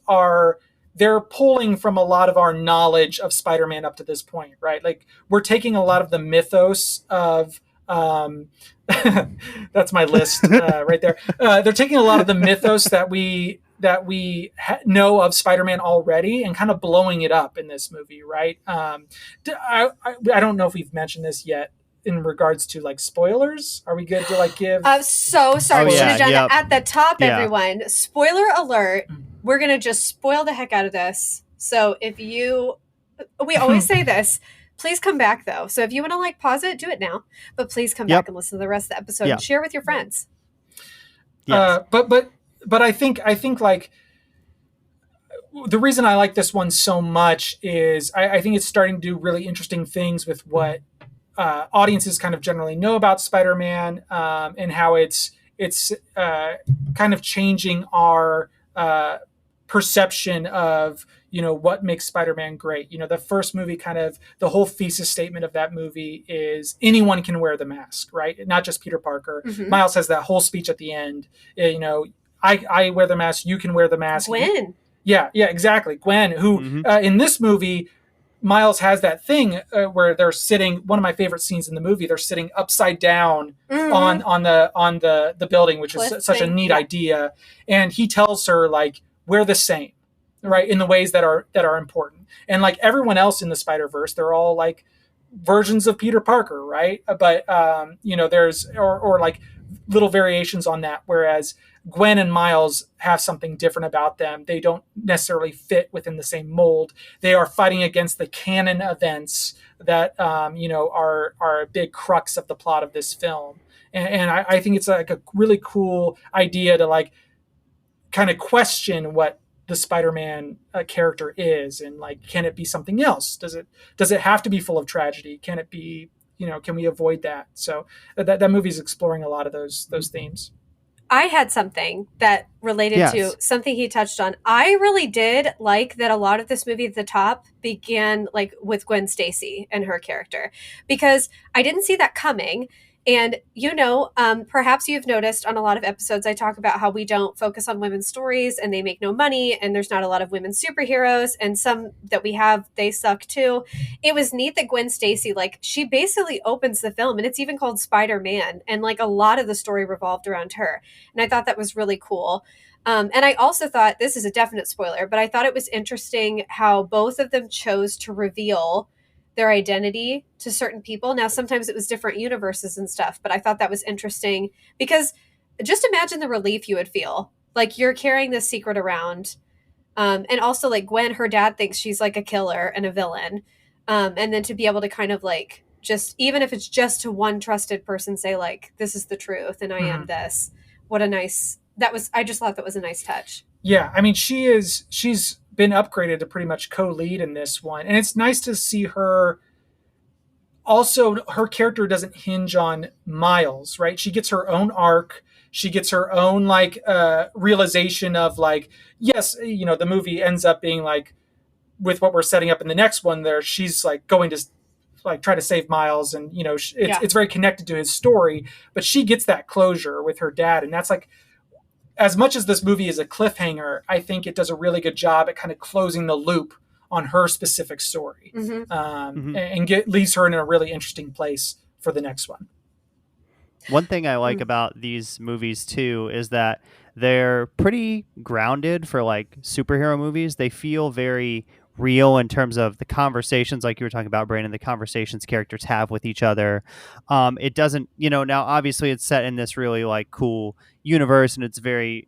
they're pulling from a lot of our knowledge of Spider-Man up to this point, right? Like we're taking a lot of the mythos of that's my list right there. They're taking a lot of the mythos that we know of Spider-Man already and kind of blowing it up in this movie, right? I don't know if we've mentioned this yet in regards to like spoilers. Are we good to like give? So sorry, should have done it at the top, everyone. Spoiler alert. We're going to just spoil the heck out of this. So we always say this, please come back though. So if you want to like pause it, do it now, but please come back and listen to the rest of the episode and share with your friends. Yes. But I think like the reason I like this one so much is I think it's starting to do really interesting things with what audiences kind of generally know about Spider-Man, and how it's kind of changing our perception of what makes Spider-Man great. The first movie, kind of the whole thesis statement of that movie is anyone can wear the mask, right? Not just Peter Parker. Miles has that whole speech at the end. I wear the mask, you can wear the mask. Gwen. Yeah, exactly. Gwen, who in this movie, Miles has that thing where they're sitting. One of my favorite scenes in the movie, they're sitting upside down on the building, which is such a neat idea. And he tells her like, we're the same, right? In the ways that are important. And like everyone else in the Spider-Verse, they're all like versions of Peter Parker, right? But there's or like little variations on that. Whereas Gwen and Miles have something different about them. They don't necessarily fit within the same mold. They are fighting against the canon events that are a big crux of the plot of this film. And I think it's like a really cool idea to like kind of question what the Spider-Man character is, and like, can it be something else? Does it have to be full of tragedy? Can it be, can we avoid that? So that movie's exploring a lot of those themes. I had something that related to Yes. something he touched on. I really did like that a lot of this movie at the top began like with Gwen Stacy and her character, because I didn't see that coming. And perhaps you've noticed on a lot of episodes I talk about how we don't focus on women's stories and they make no money and there's not a lot of women superheroes, and some that we have, they suck too. It was neat that Gwen Stacy, like, she basically opens the film, and it's even called Spider-Man, and like a lot of the story revolved around her. And I thought that was really cool. And I also thought, this is a definite spoiler, but I thought it was interesting how both of them chose to reveal their identity to certain people. Now, sometimes it was different universes and stuff, but I thought that was interesting because just imagine the relief you would feel. Like, you're carrying this secret around. And also, like, Gwen, her dad thinks she's like a killer and a villain. And then to be able to kind of like, just, even if it's just to one trusted person, say like, this is the truth and I am this. What a nice, I just thought that was a nice touch. Yeah. I mean, she's been upgraded to pretty much co-lead in this one. And it's nice to see her. Also, her character doesn't hinge on Miles, right? She gets her own arc. She gets her own like realization of like, yes, the movie ends up being like, with what we're setting up in the next one there, she's like going to like try to save Miles, and it's very connected to his story, but she gets that closure with her dad. And that's like, as much as this movie is a cliffhanger, I think it does a really good job at kind of closing the loop on her specific story, and leaves her in a really interesting place for the next one. One thing I like about these movies too is that they're pretty grounded for like superhero movies. They feel very real in terms of the conversations, like you were talking about, Brandon, the conversations characters have with each other. It doesn't, now obviously it's set in this really like cool universe and it's very,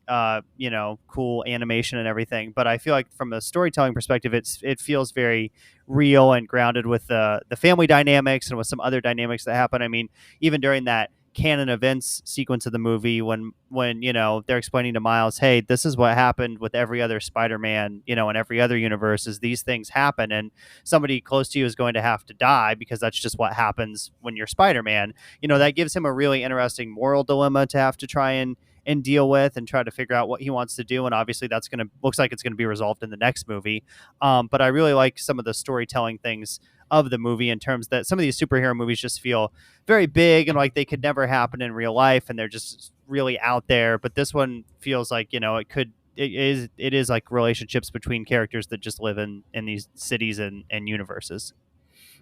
cool animation and everything. But I feel like from a storytelling perspective, it feels very real and grounded with the family dynamics and with some other dynamics that happen. I mean, even during that canon events sequence of the movie when they're explaining to Miles, hey, this is what happened with every other Spider-Man, in every other universe, is these things happen and somebody close to you is going to have to die because that's just what happens when you're Spider-Man. That gives him a really interesting moral dilemma to have to try and deal with and try to figure out what he wants to do. And obviously that's looks like it's going to be resolved in the next movie. But I really like some of the storytelling things of the movie in terms that some of these superhero movies just feel very big and like they could never happen in real life and they're just really out there. But this one feels like, it is like relationships between characters that just live in these cities and universes.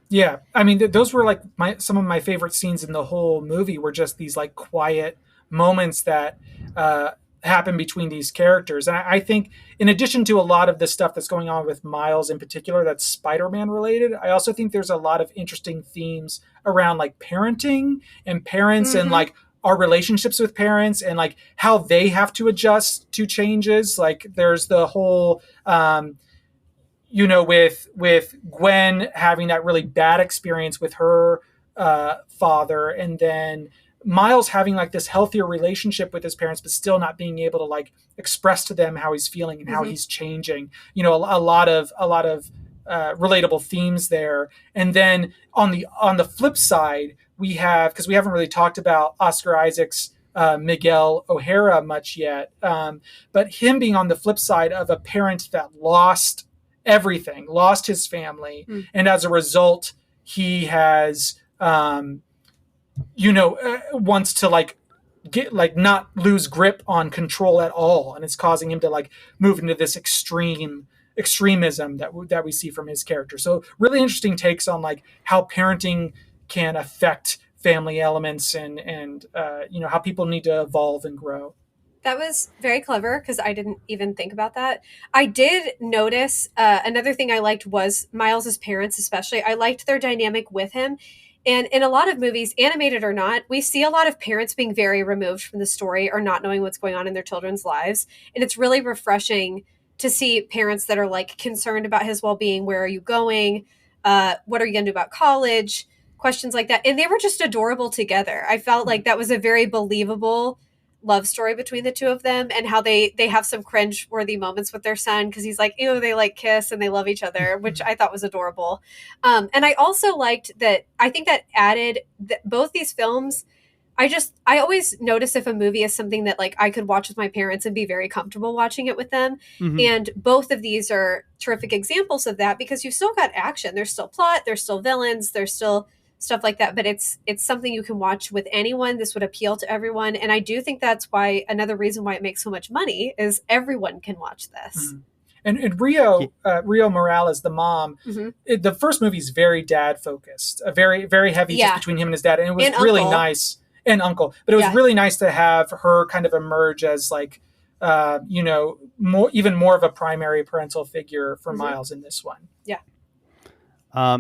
Yeah. I mean, those were like some of my favorite scenes in the whole movie were just these like quiet moments that happen between these characters. And I think in addition to a lot of the stuff that's going on with Miles in particular, that's Spider-Man related, I also think there's a lot of interesting themes around like parenting and parents and like our relationships with parents and like how they have to adjust to changes. Like there's the whole, with Gwen having that really bad experience with her father, and then Miles having like this healthier relationship with his parents, but still not being able to like express to them how he's feeling and how he's changing. A lot of relatable themes there. And then on the flip side, we have, because we haven't really talked about Oscar Isaac's Miguel O'Hara much yet, but him being on the flip side of a parent that lost everything, lost his family, and as a result, he has wants to like get like not lose grip on control at all, and it's causing him to like move into this extremism that we see from his character. So really interesting takes on like how parenting can affect family elements and how people need to evolve and grow. That was very clever because I didn't even think about that. I did notice another thing I liked was Miles's parents, especially. I liked their dynamic with him. And in a lot of movies, animated or not, we see a lot of parents being very removed from the story or not knowing what's going on in their children's lives. And it's really refreshing to see parents that are like concerned about his well-being. Where are you going? What are you going to do about college? questions like that. And they were just adorable together. I felt like that was a very believable love story between the two of them, and how they have some cringe worthy moments with their son because he's like, ew, they like kiss and they love each other, which I thought was adorable. And I also liked that. I think that added that both these films, I always notice if a movie is something that like I could watch with my parents and be very comfortable watching it with them. Mhm. And both of these are terrific examples of that, because you've still got action. There's still plot, there's still villains, there's still stuff like that, but it's something you can watch with anyone. This would appeal to everyone, and I do think that's why, another reason why it makes so much money, is everyone can watch this. Mhm. And Rio Morales, the mom, Mhm. the first movie is very dad focused, very very heavy Yeah. just between him and his dad, and it was And really uncle. nice, and uncle, but it was Yeah. really nice to have her kind of emerge as like even more of a primary parental figure for Mhm. Miles in this one.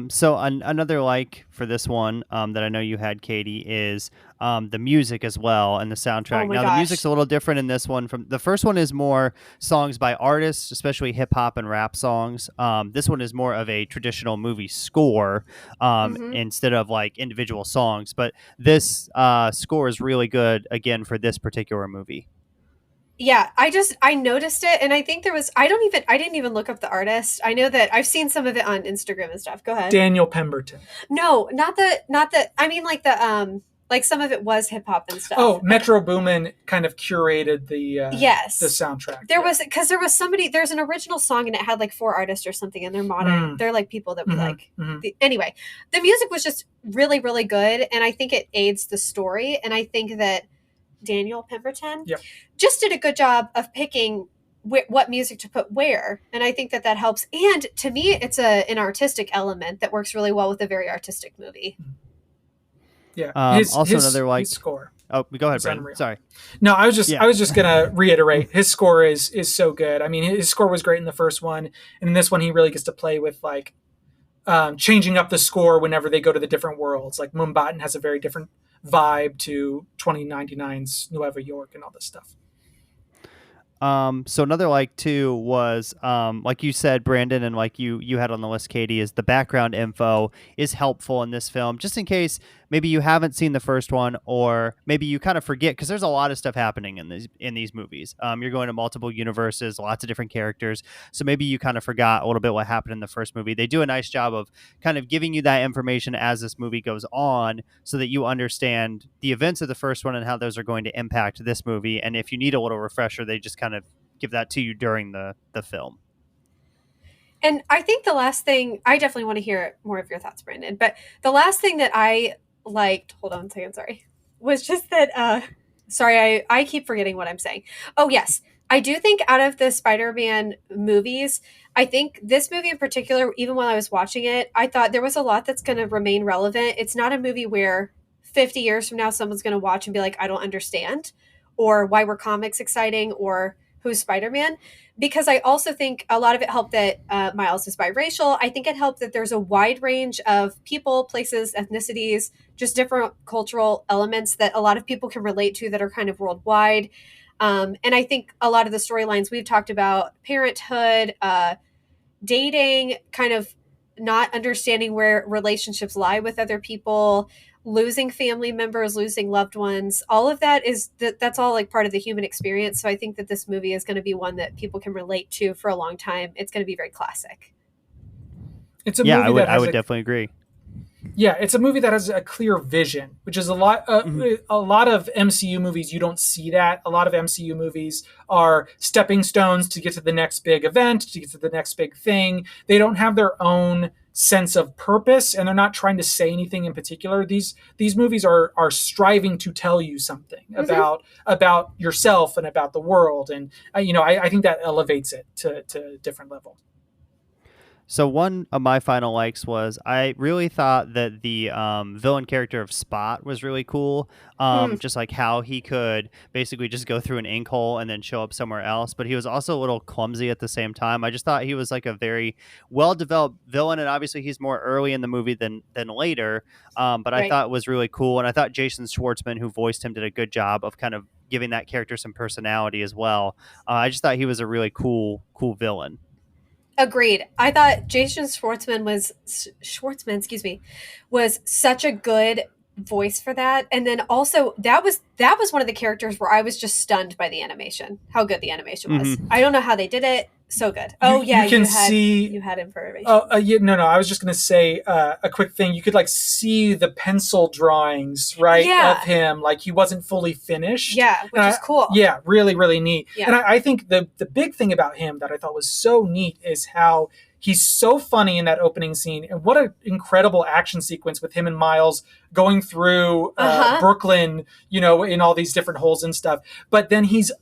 So another like for this one that I know you had, Katie, is the music as well, and the soundtrack. Oh my Now the gosh. music's a little different in this one. From the first one is more songs by artists, especially hip hop and rap songs. This one is more of a traditional movie score Mhm. instead of like individual songs. But this score is really good again for this particular movie. Yeah, I noticed it, and I think there was I didn't even look up the artist. I know that I've seen some of it on Instagram and stuff. Go ahead. Daniel Pemberton. No, not the I mean like some of it was hip hop and stuff. Oh, Metro Boomin kind of curated the Yes. the soundtrack. There was, because there was somebody, there's an original song and it had like 4 artists or something, and they're modern. Mm. They're like people that we Mhm, like. mhm. Anyway, the music was just really, really good, and I think it aids the story. And I think that Daniel Pemberton Yep. just did a good job of picking what music to put where, and I think that that helps. And to me, it's an artistic element that works really well with a very artistic movie. Yeah. Also another like his score. Oh, go ahead, It's Brandon. unreal. Sorry. No, I was just gonna reiterate, his score is so good. I mean, his score was great in the first one, and in this one he really gets to play with like changing up the score whenever they go to the different worlds. Like Mumbattan has a very different vibe to 2099's Nueva York and all this stuff. So another like too was like you said, Brandon, and like you had on the list, Katie, is the background info is helpful in this film, just in case maybe you haven't seen the first one, or maybe you kind of forget, because there's a lot of stuff happening in these movies. You're going to multiple universes, lots of different characters, so maybe you kind of forgot a little bit what happened in the first movie. They do a nice job of kind of giving you that information as this movie goes on, so that you understand the events of the first one and how those are going to impact this movie. And if you need a little refresher, they just kind of give that to you during the film. And I think the last thing, I definitely want to hear more of your thoughts, Brandon, but the last thing that I liked, hold on a second, sorry, was just that, sorry, I keep forgetting what I'm saying. Oh, yes. I do think out of the Spider-Man movies, I think this movie in particular, even when I was watching it, I thought there was a lot that's going to remain relevant. It's not a movie where 50 years from now, someone's going to watch and be like, I don't understand, or why were comics exciting, or who's Spider-Man. Because I also think a lot of it helped that Miles is biracial. I think it helped that there's a wide range of people, places, ethnicities, just different cultural elements that a lot of people can relate to that are kind of worldwide. And I think a lot of the storylines we've talked about, parenthood, dating, kind of not understanding where relationships lie with other people, losing family members, losing loved ones, all of that that's all like part of the human experience. So I think that this movie is going to be one that people can relate to for a long time. It's going to be very classic. It's a movie I would that has definitely agree. Yeah, it's a movie that has a clear vision, which is a lot. A lot of MCU movies, you don't see that. A lot of MCU movies are stepping stones to get to the next big event, to get to the next big thing. They don't have their own sense of purpose, and they're not trying to say anything in particular. These movies are striving to tell you something about yourself and about the world, and I think that elevates it to a different level. So one of my final likes was I really thought that the villain character of Spot was really cool. Just like how he could basically just go through an ink hole and then show up somewhere else. But he was also a little clumsy at the same time. I just thought he was like a very well-developed villain. And obviously he's more early in the movie than later. But I thought it was really cool. And I thought Jason Schwartzman, who voiced him, did a good job of kind of giving that character some personality as well. I just thought he was a really cool villain. Agreed. I thought Jason Schwartzman, excuse me, was such a good voice for that. And then also that was one of the characters where I was just stunned by the animation. How good the animation was. Mm-hmm. I don't know how they did it. So good. You Oh yeah, you can you had information. Yeah, no, I was just gonna say a quick thing. You could like see the pencil drawings, right, Yeah. of him, like he wasn't fully finished. Yeah, which is cool. Yeah, really, really neat. Yeah. And I think the big thing about him that I thought was so neat is how he's so funny in that opening scene, and what an incredible action sequence with him and Miles going through Brooklyn, you know, in all these different holes and stuff. But then he's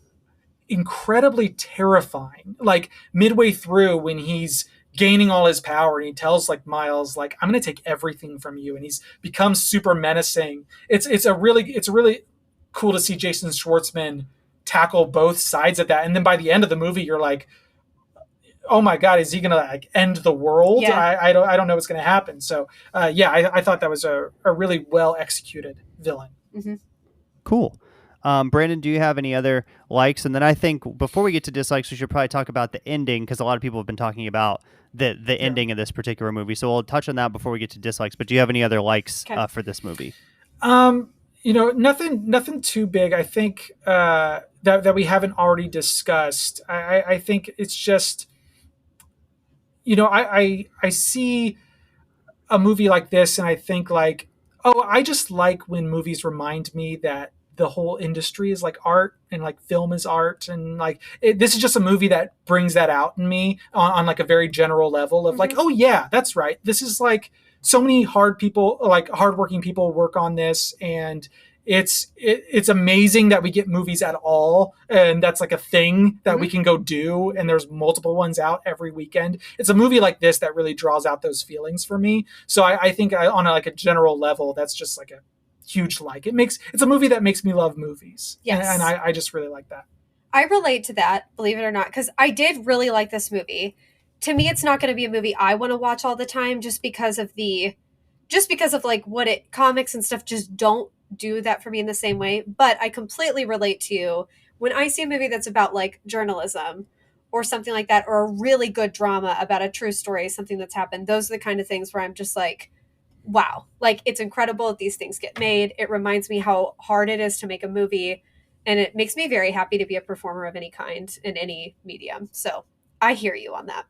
incredibly terrifying, like midway through when he's gaining all his power and he tells like Miles, like, I'm gonna take everything from you, and he's becomes super menacing. It's a really cool to see Jason Schwartzman tackle both sides of that. And then by the end of the movie you're like, oh my god, is he gonna like end the world? Yeah. I don't know what's gonna happen. So I thought that was a really well executed villain. Mm-hmm. Cool. Brandon, do you have any other likes? And then I think before we get to dislikes, we should probably talk about the ending, because a lot of people have been talking about the ending of this particular movie. So we'll touch on that before we get to dislikes. But do you have any other likes for this movie? You know, nothing too big. I think that we haven't already discussed. I think it's just, you know, I see a movie like this and I think like, oh, I just like when movies remind me that the whole industry is like art, and like film is art, and like this is just a movie that brings that out in me on like a very general level of like, oh yeah, that's right. This is like so many hardworking people work on this, and it's amazing that we get movies at all, and that's like a thing that we can go do, and there's multiple ones out every weekend. It's a movie like this that really draws out those feelings for me. So I think on a general level, that's just like a huge like. It's a movie that makes me love movies. Yes. And I just really like that. I relate to that, believe it or not, because I did really like this movie. To me, it's not going to be a movie I want to watch all the time, just because of like what comics and stuff just don't do that for me in the same way. But I completely relate to you when I see a movie that's about like journalism or something like that, or a really good drama about a true story, something that's happened. Those are the kind of things where I'm just like, wow, like it's incredible that these things get made. It reminds me how hard it is to make a movie, and it makes me very happy to be a performer of any kind in any medium. So I hear you on that.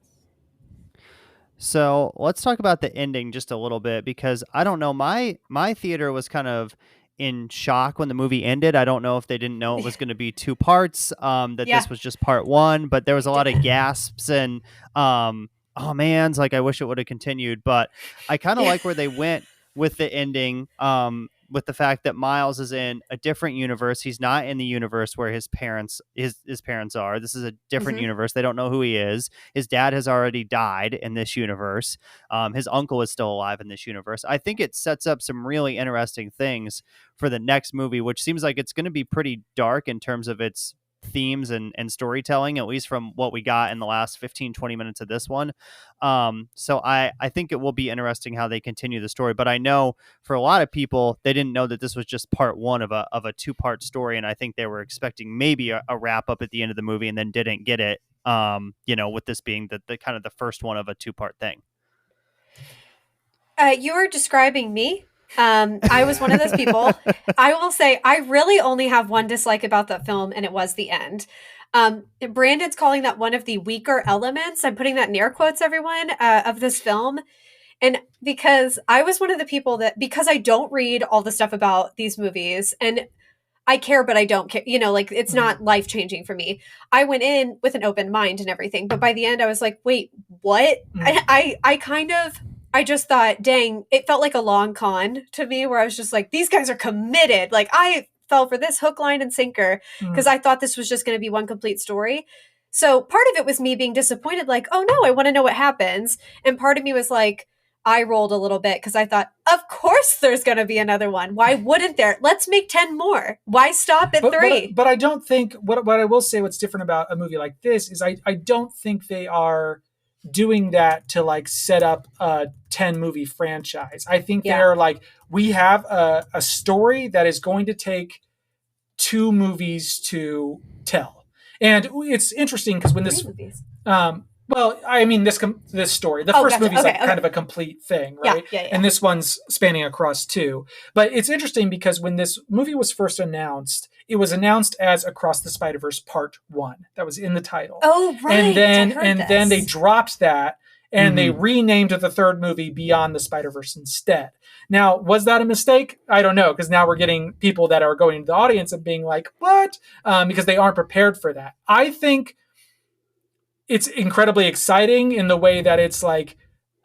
So let's talk about the ending just a little bit, because I don't know, my theater was kind of in shock when the movie ended. I don't know if they didn't know it was going to be two parts, that this was just part one, but there was a lot of gasps and oh man, it's like I wish it would have continued. But I kind of like where they went with the ending, with the fact that Miles is in a different universe. He's not in the universe where his parents are. This is a different universe. They don't know who he is. His dad has already died in this universe. His uncle is still alive in this universe. I think it sets up some really interesting things for the next movie, which seems like it's going to be pretty dark in terms of its themes and storytelling, at least from what we got in the last 15-20 minutes of this one. So I think it will be interesting how they continue the story. But I know for a lot of people, they didn't know that this was just part one of a two-part story, and I think they were expecting maybe a wrap up at the end of the movie and then didn't get it, with this being the kind of the first one of a two-part thing. You are describing me. I was one of those people. I will say I really only have one dislike about that film, and it was the end. Brandon's calling that one of the weaker elements. I'm putting that in air quotes, everyone, of this film. And because I was one of the people that, because I don't read all the stuff about these movies, and I care, but I don't care, like it's not life-changing for me. I went in with an open mind and everything, but by the end I was like, wait, what? I just thought, dang, it felt like a long con to me, where I was just like, these guys are committed. Like I fell for this hook, line, and sinker because I thought this was just going to be one complete story. So part of it was me being disappointed, like, oh no, I want to know what happens. And part of me was like, I rolled a little bit because I thought, of course there's going to be another one. Why wouldn't there? Let's make 10 more. Why stop at 3? But I don't think, what I will say, what's different about a movie like this is I don't think they are doing that to like set up a 10 movie franchise. I think they're like, we have a story that is going to take 2 movies to tell. And it's interesting because when this Well, I mean, this story. The first gotcha. movie is Okay, like kind of a complete thing, right? Yeah. And this one's spanning across two. But it's interesting because when this movie was first announced, it was announced as Across the Spider-Verse Part 1. That was in the title. Oh, right. And then they dropped that and they renamed the third movie Beyond the Spider-Verse instead. Now, was that a mistake? I don't know, because now we're getting people that are going to the audience and being like, what? Because they aren't prepared for that. I think it's incredibly exciting in the way that it's like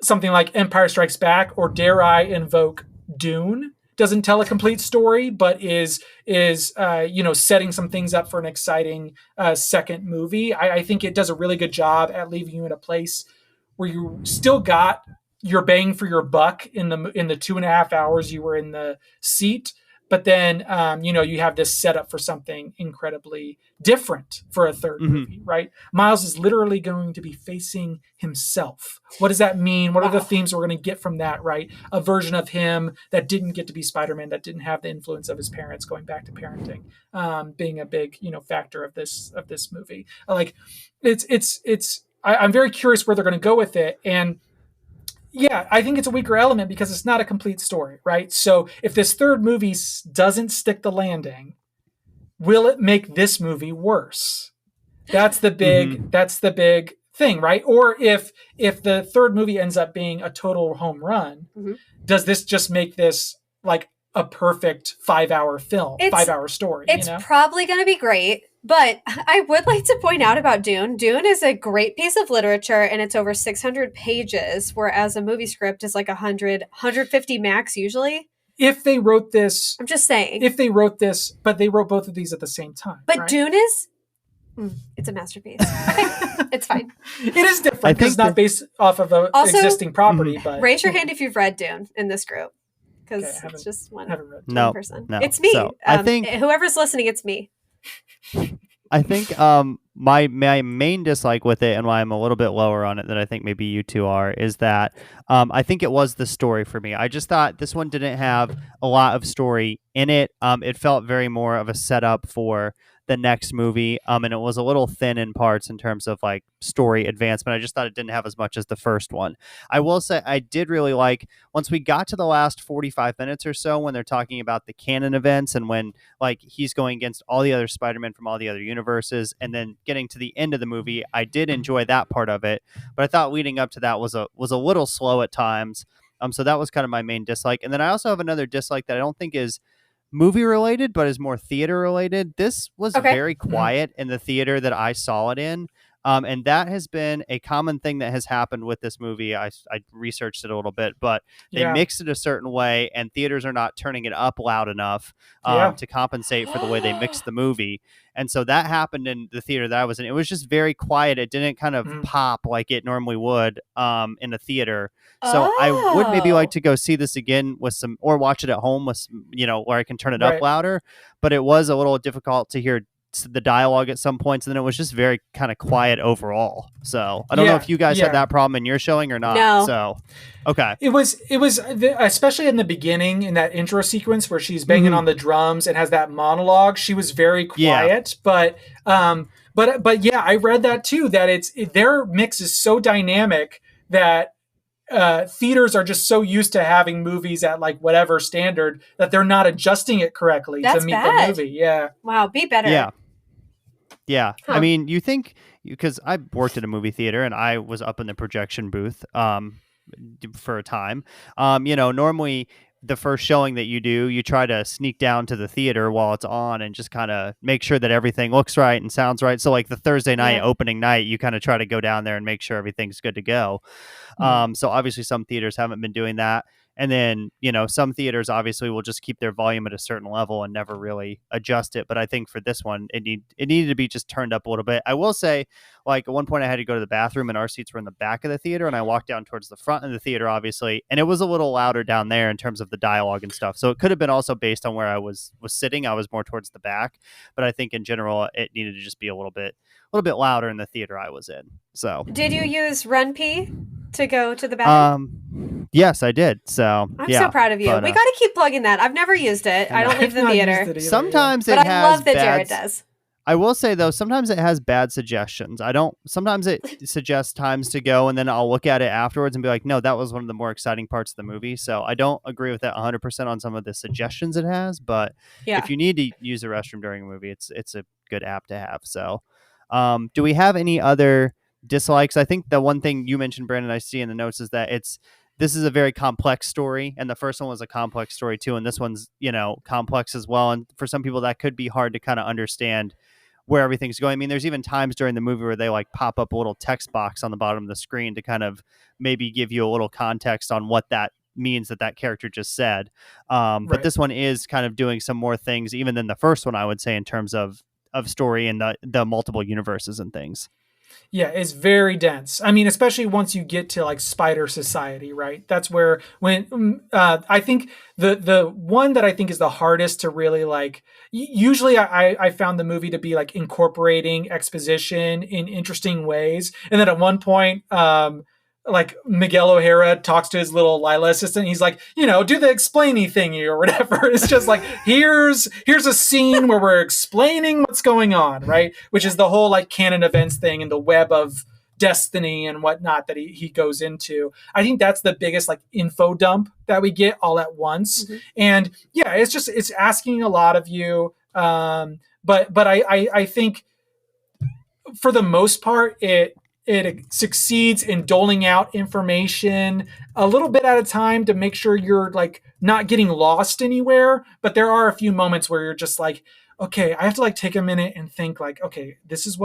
something like Empire Strikes Back, or dare I invoke Dune. Doesn't tell a complete story, but is setting some things up for an exciting second movie. I think it does a really good job at leaving you in a place where you still got your bang for your buck in the 2.5 hours you were in the seat, but then you have this setup for something incredibly different for a third movie, right? Miles is literally going to be facing himself. What does that mean? What are the themes we're going to get from that, right? A version of him that didn't get to be Spider-Man, that didn't have the influence of his parents, going back to parenting, being a big factor of this movie. Like I'm very curious where they're going to go with it. And yeah, I think it's a weaker element because it's not a complete story, right? So if this third movie doesn't stick the landing, will it make this movie worse? That's the big thing, right? Or if the third movie ends up being a total home run, does this just make this like a perfect 5-hour film, 5-hour story? It's probably going to be great. But I would like to point out about Dune. Dune is a great piece of literature, and it's over 600 pages, whereas a movie script is like 100, 150 max usually. If they wrote this... I'm just saying. If they wrote this, but they wrote both of these at the same time. But right? Dune is... it's a masterpiece. Okay, it's fine. It is different because it's not based off of an existing property. But raise your hand if you've read Dune in this group. Because it's just one person. No. It's me. So, I think whoever's listening, it's me. I think my main dislike with it, and why I'm a little bit lower on it than I think maybe you two are, is that I think it was the story for me. I just thought this one didn't have a lot of story in it. It felt very more of a setup for the next movie, and it was a little thin in parts in terms of like story advancement. I just thought it didn't have as much as the first one. I will say I did really like once we got to the last 45 minutes or so when they're talking about the canon events and when like he's going against all the other Spider-Man from all the other universes, and then getting to the end of the movie. I did enjoy that part of it, but I thought leading up to that was a little slow at times. So that was kind of my main dislike. And then I also have another dislike that I don't think is movie related, but is more theater related. This was very quiet in the theater that I saw it in. And that has been a common thing that has happened with this movie. I researched it a little bit, but they mixed it a certain way, and theaters are not turning it up loud enough to compensate for the way they mixed the movie. And so that happened in the theater that I was in. It was just very quiet. It didn't kind of pop like it normally would in a theater. So I would maybe like to go see this again with some, or watch it at home with some, where I can turn it up louder. But it was a little difficult to hear the dialogue at some points, and then it was just very kind of quiet overall. So I don't know if you guys had that problem in your showing or not. No. So okay, it was especially in the beginning, in that intro sequence where she's banging on the drums and has that monologue. She was very quiet, but yeah, I read that too, that their mix is so dynamic that theaters are just so used to having movies at like whatever standard that they're not adjusting it correctly to meet the movie. Yeah. Wow. Be better. Yeah. Huh. I mean, you think, because I worked at a movie theater and I was up in the projection booth for a time. Normally the first showing that you do, you try to sneak down to the theater while it's on and just kind of make sure that everything looks right and sounds right. So like the Thursday night opening night, you kind of try to go down there and make sure everything's good to go. So obviously some theaters haven't been doing that. And then, some theaters obviously will just keep their volume at a certain level and never really adjust it. But I think for this one, it needed to be just turned up a little bit. I will say, like, at one point I had to go to the bathroom and our seats were in the back of the theater, and I walked down towards the front of the theater, obviously, and it was a little louder down there in terms of the dialogue and stuff. So it could have been also based on where I was sitting. I was more towards the back, but I think in general it needed to just be a little bit louder in the theater I was in. So did you use RunPee to go to the bathroom? Yes, I did. So I'm so proud of you. But, we got to keep plugging that. I've never used it. I don't leave the theater. Sometimes but I love that Jared does. I will say though, sometimes it has bad suggestions. I don't. Sometimes it suggests times to go, and then I'll look at it afterwards and be like, no, that was one of the more exciting parts of the movie. So I don't agree with that 100% on some of the suggestions it has. But Yeah. if you need to use the restroom during a movie, it's a good app to have. So, do we have any other dislikes? I think the one thing you mentioned, Brandon, I see in the notes is that this is a very complex story, and the first one was a complex story too, and this one's complex as well. And for some people, that could be hard to kind of understand where everything's going. I mean, there's even times during the movie where they like pop up a little text box on the bottom of the screen to kind of maybe give you a little context on what that means that character just said. But Right. this one is kind of doing some more things even than the first one, I would say, in terms of story and the multiple universes and things. Yeah, it's very dense. I mean, especially once you get to like Spider Society, right? That's where I think the one that I think is the hardest to really like. Usually, I found the movie to be like incorporating exposition in interesting ways, and then at one point, like Miguel O'Hara talks to his little Lila assistant. He's like, do the explainy thingy or whatever. It's just like, here's a scene where we're explaining what's going on, right? Which is the whole like canon events thing and the web of destiny and whatnot that he goes into. I think that's the biggest like info dump that we get all at once. Mm-hmm. And yeah, it's asking a lot of you. But I think for the most part, it succeeds in doling out information a little bit at a time to make sure you're like not getting lost anywhere. But there are a few moments where you're just like, okay, I have to like take a minute and think like, okay, this is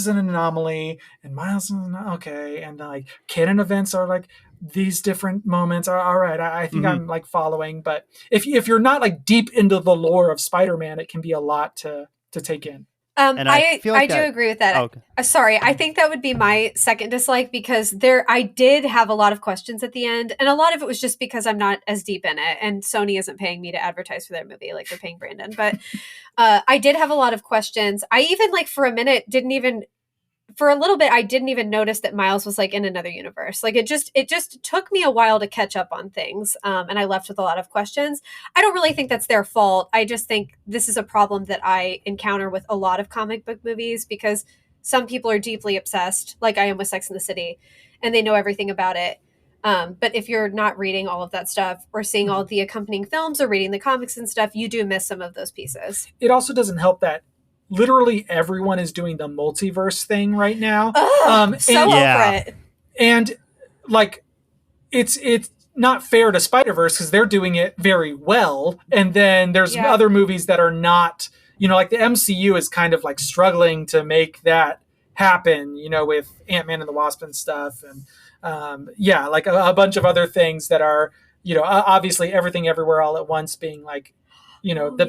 an anomaly and Miles is not okay. And like canon events are like these different moments are all right. I think I'm like following, but if you're not like deep into the lore of Spider-Man, it can be a lot to take in. I do agree with that. Oh, okay. Sorry, I think that would be my second dislike because I did have a lot of questions at the end, and a lot of it was just because I'm not as deep in it, and Sony isn't paying me to advertise for their movie like they're paying Brandon. But I did have a lot of questions. I even like for a little bit, I didn't even notice that Miles was like in another universe. Like it just took me a while to catch up on things. And I left with a lot of questions. I don't really think that's their fault. I just think this is a problem that I encounter with a lot of comic book movies because some people are deeply obsessed, like I am with Sex and the City, and they know everything about it. But if you're not reading all of that stuff or seeing all the accompanying films or reading the comics and stuff, you do miss some of those pieces. It also doesn't help that literally everyone is doing the multiverse thing right now. Over it. And like, it's not fair to Spider-Verse because they're doing it very well. And then there's other movies that are not, like the MCU is kind of like struggling to make that happen, with Ant-Man and the Wasp and stuff. And like a bunch of other things that are, obviously Everything Everywhere All at Once being like,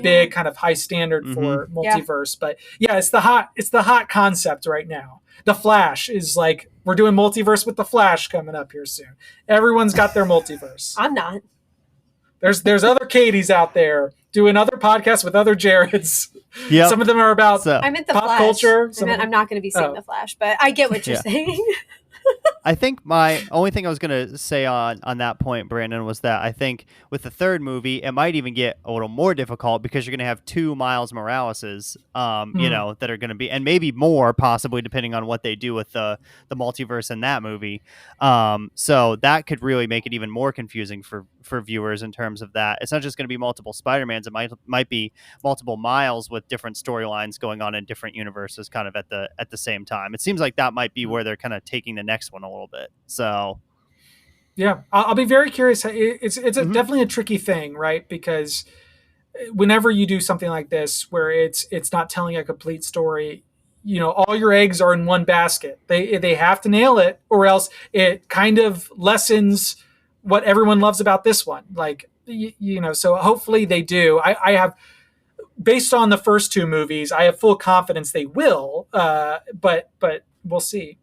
big kind of high standard for multiverse. But yeah, it's the hot concept right now. The Flash is like, we're doing multiverse with the Flash coming up here soon. Everyone's got their multiverse. I'm not. There's other Katies out there doing other podcasts with other Jareds. Yep. Some of them are about I meant the pop Flash. culture. I'm not going to be seeing the Flash, but I get what you're saying. I think my only thing I was going to say on that point, Brandon, was that I think with the third movie, it might even get a little more difficult because you're going to have two Miles Moraleses, that are going to be, and maybe more possibly depending on what they do with the multiverse in that movie. So that could really make it even more confusing for viewers in terms of that. It's not just going to be multiple Spider-Mans. It might be multiple Miles with different storylines going on in different universes kind of at the same time. It seems like that might be where they're kind of taking the next one a little bit. So yeah, I'll be very curious. It's definitely a tricky thing, right? Because whenever you do something like this where it's not telling a complete story, all your eggs are in one basket. They have to nail it, or else it kind of lessens what everyone loves about this one. Like, so hopefully they do. I have, based on the first two movies, I have full confidence they will, but we'll see.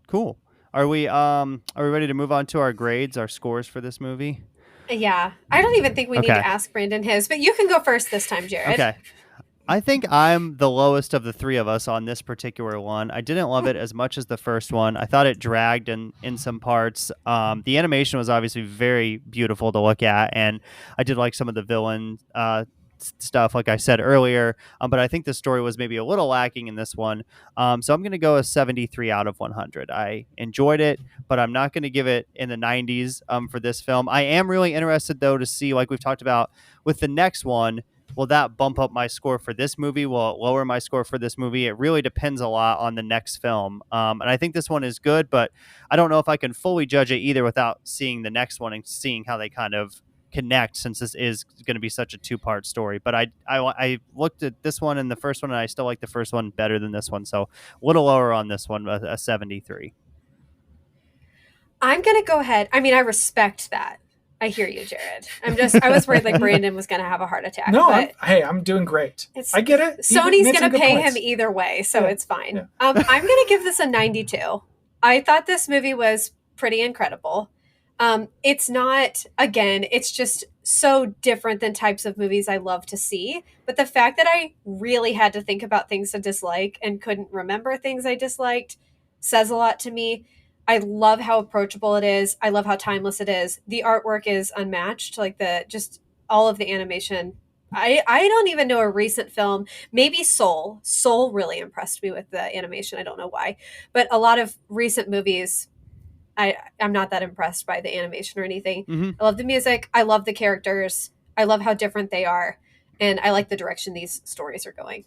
Cool. Are we ready to move on to our grades, our scores for this movie? Yeah. I don't even think we need to ask Brandon his, but you can go first this time, Jared. Okay. I think I'm the lowest of the three of us on this particular one. I didn't love it as much as the first one. I thought it dragged in some parts. The animation was obviously very beautiful to look at, and I did like some of the villain stuff, like I said earlier. But I think the story was maybe a little lacking in this one. So I'm going to go a 73 out of 100. I enjoyed it, but I'm not going to give it in the 90s for this film. I am really interested, though, to see, like we've talked about with the next one, will that bump up my score for this movie? Will it lower my score for this movie? It really depends a lot on the next film. And I think this one is good, but I don't know if I can fully judge it either without seeing the next one and seeing how they kind of connect, since this is going to be such a two-part story. But I looked at this one and the first one, and I still like the first one better than this one. So a little lower on this one, a 73. I'm going to go ahead. I mean, I respect that. I hear you, Jared. I was worried like Brandon was going to have a heart attack. No, but I'm doing great. I get it. Sony's going to pay him either way, so it's fine. Yeah. I'm going to give this a 92. I thought this movie was pretty incredible. It's not, again, it's just so different than types of movies I love to see. But the fact that I really had to think about things to dislike and couldn't remember things I disliked says a lot to me. I love how approachable it is. I love how timeless it is. The artwork is unmatched. Like just all of the animation. I don't even know a recent film. Maybe Soul. Soul really impressed me with the animation. I don't know why. But a lot of recent movies, I'm not that impressed by the animation or anything. Mm-hmm. I love the music. I love the characters. I love how different they are. And I like the direction these stories are going.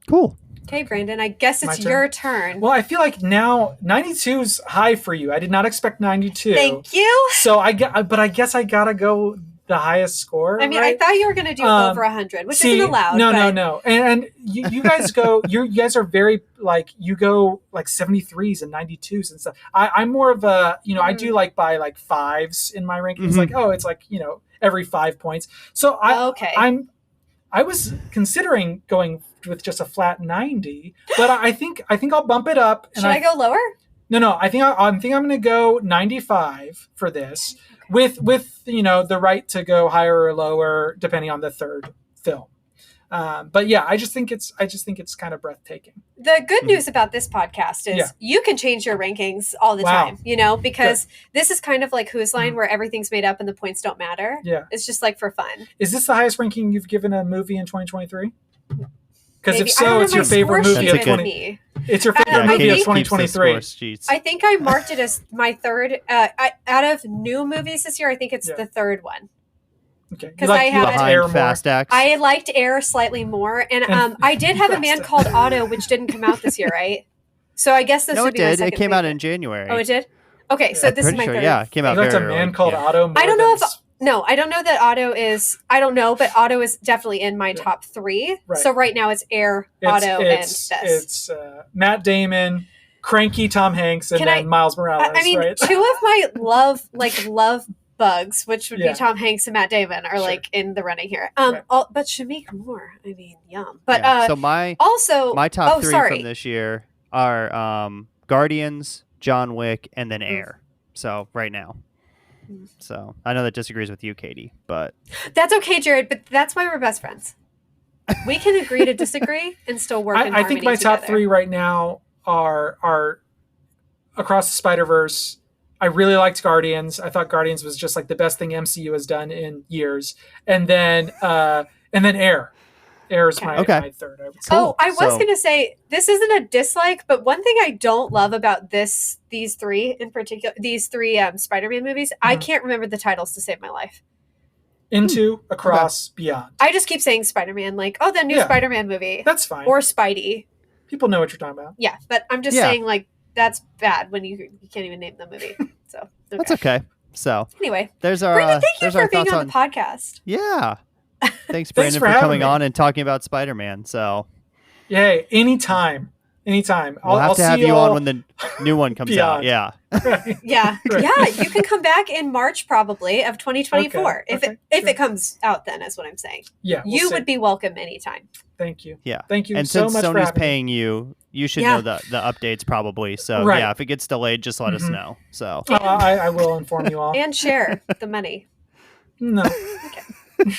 Cool. Okay, Brandon, I guess it's your turn. Well, I feel like now 92 is high for you. I did not expect 92. Thank you. So I guess I gotta go the highest score. I mean, right? I thought you were going to do over 100, which isn't allowed. No. And you guys go, you guys are very like, you go like 73s and 92s and stuff. I'm more of a, I do like by like fives in my rankings. Mm-hmm. Like, it's like, every 5 points. So I was considering going with just a flat 90, but I think I'll bump it up. And Should I go lower? No. I think I'm going to go 95 for this, with the right to go higher or lower depending on the third film. But yeah, I just think it's kind of breathtaking. The good news about this podcast is you can change your rankings all the time, because this is kind of like Whose Line, where everything's made up and the points don't matter. Yeah. It's just like for fun. Is this the highest ranking you've given a movie in 2023? Because if so, it's your favorite movie of 20. It's your favorite movie of 2023. I think I marked it as my third. Out of new movies this year, I think it's the third one. Okay. Because I had Fast X. I liked Air slightly more, and I did have A Man Called Otto, which didn't come out this year, right? So I guess this would be my second. It came out in January. Oh, it did. Okay, so this is my third. Yeah, it came out very early. A Man Called Otto. I don't know if. No, I don't know that Otto is. I don't know, but Otto is definitely in my top 3. Right. So right now it's Air, Otto, and this. It's Matt Damon, cranky Tom Hanks, and then Miles Morales. I mean, right? 2 of my love bugs, which would be Tom Hanks and Matt Damon, are like in the running here. But Shameik Moore, I mean, yum. But so my top 3 from this year are Guardians, John Wick, and then Air. So right now. So I know that disagrees with you, Katie, but that's okay, Jared. But that's why we're best friends. We can agree to disagree and still work. I think my top 3 right now are Across the Spider-Verse. I really liked Guardians. I thought Guardians was just like the best thing MCU has done in years. And then Air. Air is my third, I would say. Oh, I was going to say, this isn't a dislike, but one thing I don't love about these 3 in particular, these 3 Spider-Man movies, I can't remember the titles to save my life. Into, Across, Beyond. I just keep saying Spider-Man, like, the new Spider-Man movie. That's fine. Or Spidey. People know what you're talking about. Yeah, but I'm just saying, like, that's bad when you can't even name the movie. So that's okay. So anyway, there's our Brandon, thank you for being on the podcast. Yeah. Thanks, Brandon, for coming on and talking about Spider-Man. So, yay! Anytime. We'll have to have you on when the new one comes out. Yeah. Yeah. You can come back in March probably of 2024 if it comes out. Then is what I'm saying. Yeah, you would be welcome anytime. Thank you. Yeah. Thank you. And so since much Sony's for paying you should know the updates probably. So if it gets delayed, just let us know. So I will inform you all and share the money. No. Okay.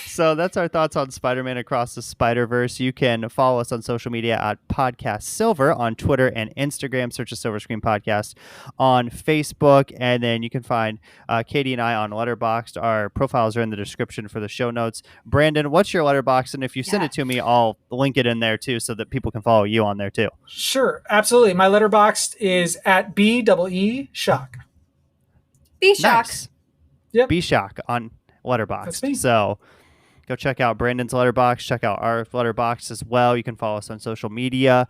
So So that's our thoughts on Spider-Man Across the Spider-Verse. You can follow us on social media at Podcast Silver on Twitter and Instagram. Search the Silver Screen Podcast on Facebook. And then you can find Katie and I on Letterboxd. Our profiles are in the description for the show notes. Brandon, what's your Letterboxd? And if you send it to me, I'll link it in there too so that people can follow you on there too. Sure, absolutely. My Letterboxd is at BEE Shock. Be shocked. Nice. Yep. Be Shock on Letterboxd. That's me. So go check out Brandon's Letterboxd. Check out our Letterboxd as well. You can follow us on social media.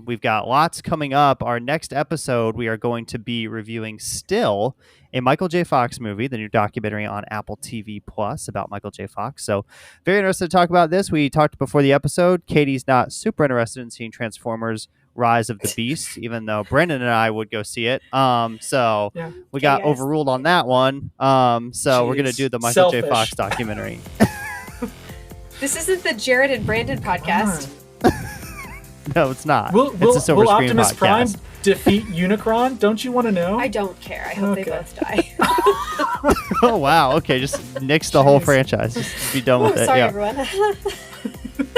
We've got lots coming up. Our next episode, we are going to be reviewing Still, a Michael J. Fox movie, the new documentary on Apple TV Plus about Michael J. Fox. So very interested to talk about this. We talked before the episode. Katie's not super interested in seeing Transformers Rise of the Beast, even though Brandon and I would go see it. So we got overruled on that one. So we're going to do the Michael J. Fox documentary. This isn't the Jared and Brandon podcast. No, it's not. Will it's a Silver Screen Optimus podcast. Prime defeat Unicron? Don't you want to know? I don't care. I hope they both die. Oh, wow. Okay, just nix the whole franchise. Just be done with it. Sorry, Yeah. everyone.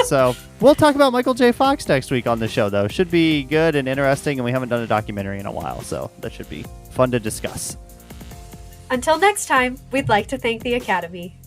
So we'll talk about Michael J. Fox next week on the show, though. Should be good and interesting, and we haven't done a documentary in a while, so that should be fun to discuss. Until next time, we'd like to thank the Academy.